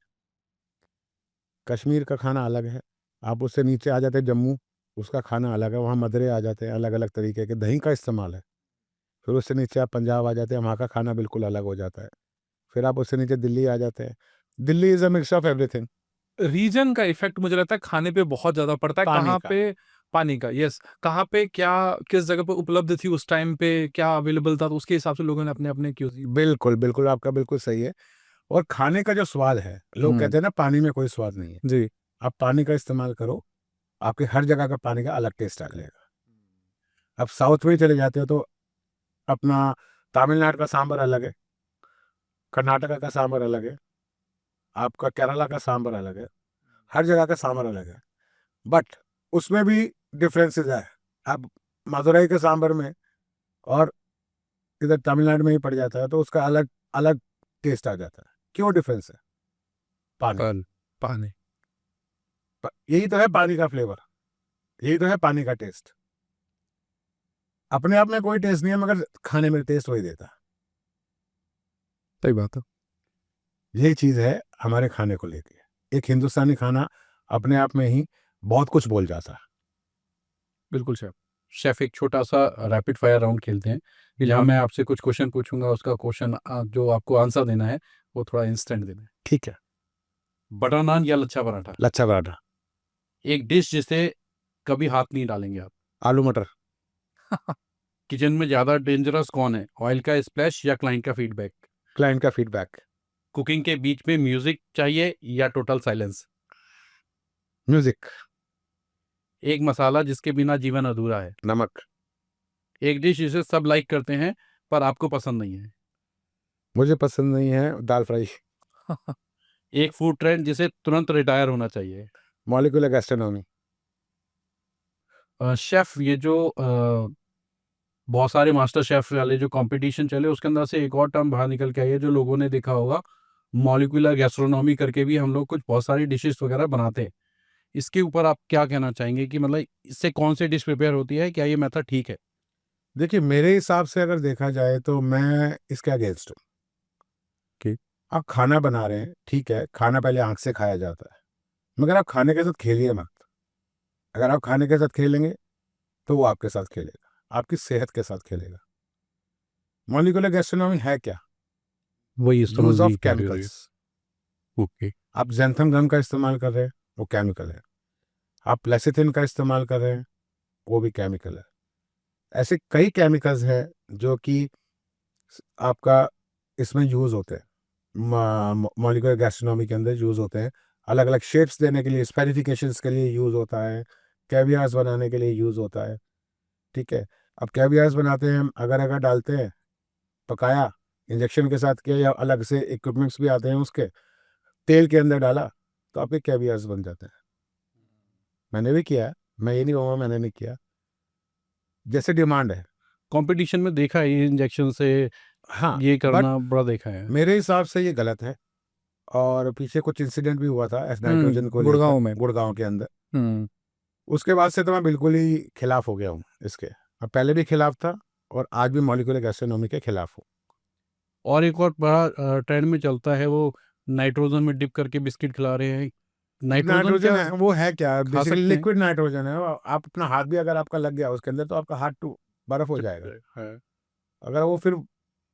कश्मीर का खाना अलग है, आप उससे नीचे आ जाते हैं जम्मू, उसका खाना अलग है, वहाँ मदरे आ जाते हैं, अलग अलग तरीके के दही का इस्तेमाल है। फिर उससे नीचे आप पंजाब आ जाते हैं, वहाँ का खाना बिल्कुल अलग हो जाता है। फिर आप उससे नीचे दिल्ली आ जाते हैं, Delhi is a mix of everything. Region का इफेक्ट मुझे लगता है खाने पे बहुत ज्यादा पड़ता है। पानी कहाँ का। पे पानी का, यस, कहाँ पे क्या किस जगह पे उपलब्ध थी उस टाइम पे, क्या अवेलेबल था, तो उसके हिसाब से लोगों ने अपने अपने बिल्कुल, बिल्कुल आपका बिल्कुल सही है। और खाने का जो स्वाद है, लोग कहते हैं ना पानी में कोई स्वाद नहीं है। जी, आप पानी का इस्तेमाल करो, आपके हर जगह का पानी का अलग टेस्ट आ जाएगा। अब साउथ में चले जाते हो तो अपना तमिलनाडु का सांभर अलग है, कर्नाटका का सांभर अलग है, आपका केरला का सांभर अलग है, हर जगह का सांभर अलग है। बट उसमें भी डिफरेंसेस है। अब मदुरई के सांभर में और इधर तमिलनाडु में ही पड़ जाता है तो उसका अलग अलग टेस्ट आ जाता है। क्यों डिफरेंस है? पानी। पानी। यही तो है पानी का फ्लेवर, यही तो है पानी का टेस्ट। अपने आप में कोई टेस्ट नहीं है मगर खाने में टेस्ट वही देता है। सही बात है। यही चीज़ है हमारे खाने को लेके। एक हिंदुस्तानी खाना अपने आप में ही बहुत कुछ बोल जाता है। बिल्कुल शेफ। शेफ एक छोटा सा रैपिड फायर राउंड खेलते हैं कि जहाँ मैं आपसे कुछ क्वेश्चन पूछूंगा, उसका क्वेश्चन जो आपको आंसर देना है वो थोड़ा इंस्टेंट देना है। ठीक है। बटर नान या लच्छा पराठा? लच्छा पराठा। एक डिश जिसे कभी हाथ नहीं डालेंगे आप। आलू मटर। किचन में ज़्यादा डेंजरस कौन है, ऑयल का स्प्लैश या क्लाइंट का फीडबैक? क्लाइंट का फीडबैक। कुकिंग के बीच में म्यूजिक चाहिए या टोटल साइलेंस? म्यूजिक। एक मसाला जिसके बिना जीवन अधूरा है। नमक। एक डिश जिसे सब लाइक करते हैं पर आपको पसंद नहीं है। मुझे पसंद नहीं है दाल फ्राई। एक फूड ट्रेंड जिसे तुरंत रिटायर होना चाहिए। Molecular gastronomy. शेफ, ये जो बहुत सारे मास्टर शेफ वाले जो कंपटीशन चले उसके अंदर से एक और टर्म बाहर निकल के आई है जो लोगों ने देखा होगा, मॉलिक्यूलर गैस्ट्रोनॉमी करके भी हम लोग कुछ बहुत सारी डिशेस वगैरह बनाते हैं। इसके ऊपर आप क्या कहना चाहेंगे कि मतलब इससे कौन सी डिश प्रिपेयर होती है, क्या ये मेथड ठीक है? देखिए, मेरे हिसाब से अगर देखा जाए तो मैं इसके अगेंस्ट हूँ कि आप खाना बना रहे हैं, ठीक है, खाना पहले आँख से खाया जाता है, मगर आप खाने के साथ खेलिए मत। अगर आप खाने के साथ खेलेंगे, तो वो आपके साथ खेलेगा, आपकी सेहत के साथ खेलेगा। मॉलिक्यूलर गैस्ट्रोनॉमी है क्या? वही इस तरह यूज़ ऑफ से क्या हो रही है। केमिकल्स। ओके। आप ज़ैंथम गम का इस्तेमाल कर रहे हैं, वो केमिकल है। आप लेसिथिन का इस्तेमाल कर रहे हैं, वो भी केमिकल है। ऐसे कई केमिकल्स हैं जो कि आपका इसमें यूज़ होते हैं, मॉलिक्यूलर गैस्ट्रोनॉमी के अंदर यूज़ होते हैं। अलग अलग शेप्स देने के लिए, स्पेसिफिकेशंस के लिए यूज़ होता है, कैवियार्स बनाने के लिए यूज़ होता है, ठीक है। अब कैवियार्स बनाते हैं हम, अगर अगर डालते हैं, पकाया, इंजेक्शन के साथ किया, या अलग से इक्विपमेंट्स भी आते हैं उसके, तेल के अंदर डाला, तो आपके कैवियार्स बन जाते हैं। मैंने भी किया है, मैं ये नहीं कहूँगा मैंने नहीं किया, जैसे डिमांड है। कंपटीशन में देखा है ये इंजेक्शन से हाँ, ये बट करना बड़ा देखा है। मेरे हिसाब से ये गलत है। और पीछे कुछ इंसिडेंट भी हुआ था एस नाइट्रोजन को लेकर, गुड़गांव में। गुड़गांव के अंदर। हम्म। उसके बाद से तो मैं बिल्कुल ही खिलाफ हो गया हूँ इसके। अब पहले भी खिलाफ था और आज भी मॉलिक्यूलर गैस्ट्रोनॉमी के खिलाफ हूँ। और एक और बड़ा ट्रेंड में चलता है, वो नाइट्रोजन में डिप करके बिस्किट खिला रहे हैं। नाइट्रोजन नाइट्रोजन क्या है, वो है क्या? खा बेसिकली सकते हैं? लिक्विड नाइट्रोजन है। आप अपना हाथ भी अगर आपका लग गया उसके अंदर, तो आपका हाथ टू बर्फ हो जाएगा। है। अगर वो फिर वो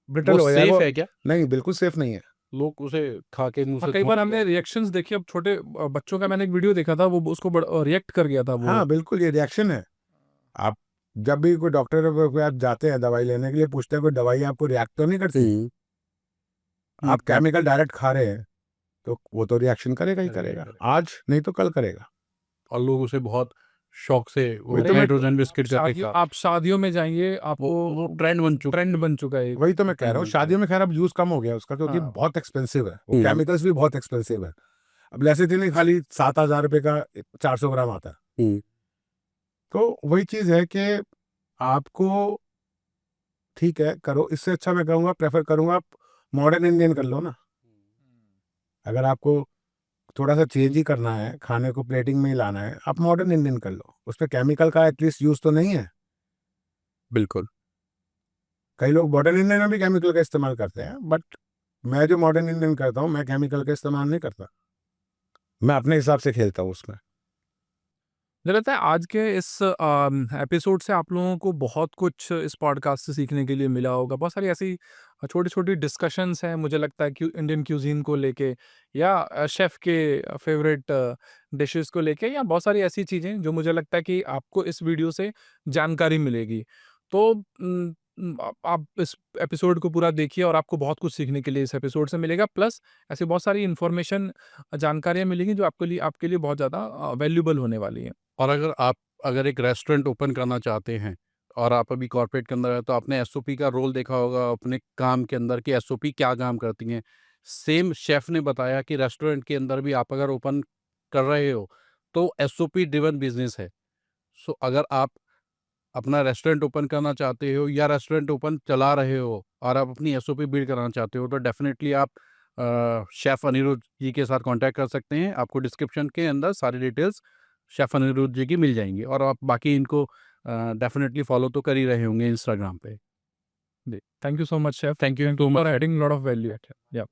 ब्रिटल हो सेफ जाएगा। है क्या? नहीं, बिल्कुल सेफ नहीं है। लोग उसे खा के मुंह हाँ, से कई बार थूकते हमने हैं। रिएक्शंस देखे। अब छोटे बच्चों का मैंने एक वीडियो देखा था, वो उसको रिएक्ट कर गया था वो। हाँ, बिल्कुल, ये रिएक्शन है। आप जब भी कोई डॉक्टर पे आप जाते हैं दवाई लेने के लिए, पूछते हैं कोई दवाई आपको रिएक्ट तो नहीं करती? आप केमिकल डायरेक्ट खा रहे हैं, तो वो तो रिएक्शन करेगा ही करेगा ही करेगा, आज नहीं तो कल करेगा। और लोग उसे बहुत शौक से वो वही तो मैं नाइट्रोजन बिस्किट करके आप शादियों में जाइए, आपको वो ट्रेंड बन चुका ट्रेंड बन चुका है। वही तो मैं कह रहा हूँ, बिल्कुल। शादियों में खैर अब यूज कम हो गया उसका, क्योंकि हाँ। बहुत एक्सपेंसिव है, वो केमिकल्स भी बहुत एक्सपेंसिव है। अब लेसिथिन ही खाली 7,000 रुपये का 400 ग्राम आता है। तो वही चीज है कि आपको, ठीक है, करो। इससे अच्छा मैं कहूँगा, प्रेफर करूँगा आप मॉडर्न इंडियन कर लो ना। अगर आपको थोड़ा सा चेंज ही करना है, खाने को प्लेटिंग में ही लाना है, आप मॉडर्न इंडियन कर लो। उस पर केमिकल का एटलीस्ट यूज तो नहीं है। बिल्कुल। कई लोग मॉडर्न इंडियन में भी केमिकल का इस्तेमाल करते हैं, बट मैं जो मॉडर्न इंडियन करता हूँ, मैं केमिकल का इस्तेमाल नहीं करता। मैं अपने हिसाब से खेलता हूँ उसमें। मुझे लगता है आज के इस एपिसोड से आप लोगों को बहुत कुछ इस पॉडकास्ट से सीखने के लिए मिला होगा। बहुत सारी ऐसी छोटी-छोटी डिस्कशंस हैं, मुझे लगता है कि इंडियन क्यूज़ीन को लेके, या शेफ़ के फ़ेवरेट डिशेज़ को लेके, या बहुत सारी ऐसी चीज़ें जो मुझे लगता है कि आपको इस वीडियो से जानकारी मिलेगी। तो आप इस एपिसोड को पूरा देखिए और आपको बहुत कुछ सीखने के लिए इस एपिसोड से मिलेगा। प्लस ऐसी बहुत सारी इन्फॉर्मेशन, जानकारियाँ मिलेंगी जो आपके लिए बहुत ज़्यादा वैल्यूएबल होने वाली हैं। और अगर एक रेस्टोरेंट ओपन करना चाहते हैं और आप अभी कॉर्पोरेट के अंदर है, तो आपने एसओपी का रोल देखा होगा अपने काम के अंदर कि एसओपी क्या काम करती हैं। सेम शेफ ने बताया कि रेस्टोरेंट के अंदर भी आप अगर ओपन कर रहे हो तो एसओपी ड्रिवन बिजनेस है। सो अगर आप अपना रेस्टोरेंट ओपन करना चाहते हो या रेस्टोरेंट ओपन चला रहे हो और आप अपनी एसओपी बिल्ड कराना चाहते हो, तो डेफिनेटली आप शेफ़ अनिरुद्ध जी के साथ कांटेक्ट कर सकते हैं। आपको डिस्क्रिप्शन के अंदर सारी डिटेल्स शेफ़ अनिरुद्ध जी की मिल जाएंगी और आप बाकी इनको डेफिनेटली फॉलो तो कर ही रहे होंगे इंस्टाग्राम पे। Thank you so much, Chef. Thank you so much. For adding a lot of value. Yeah.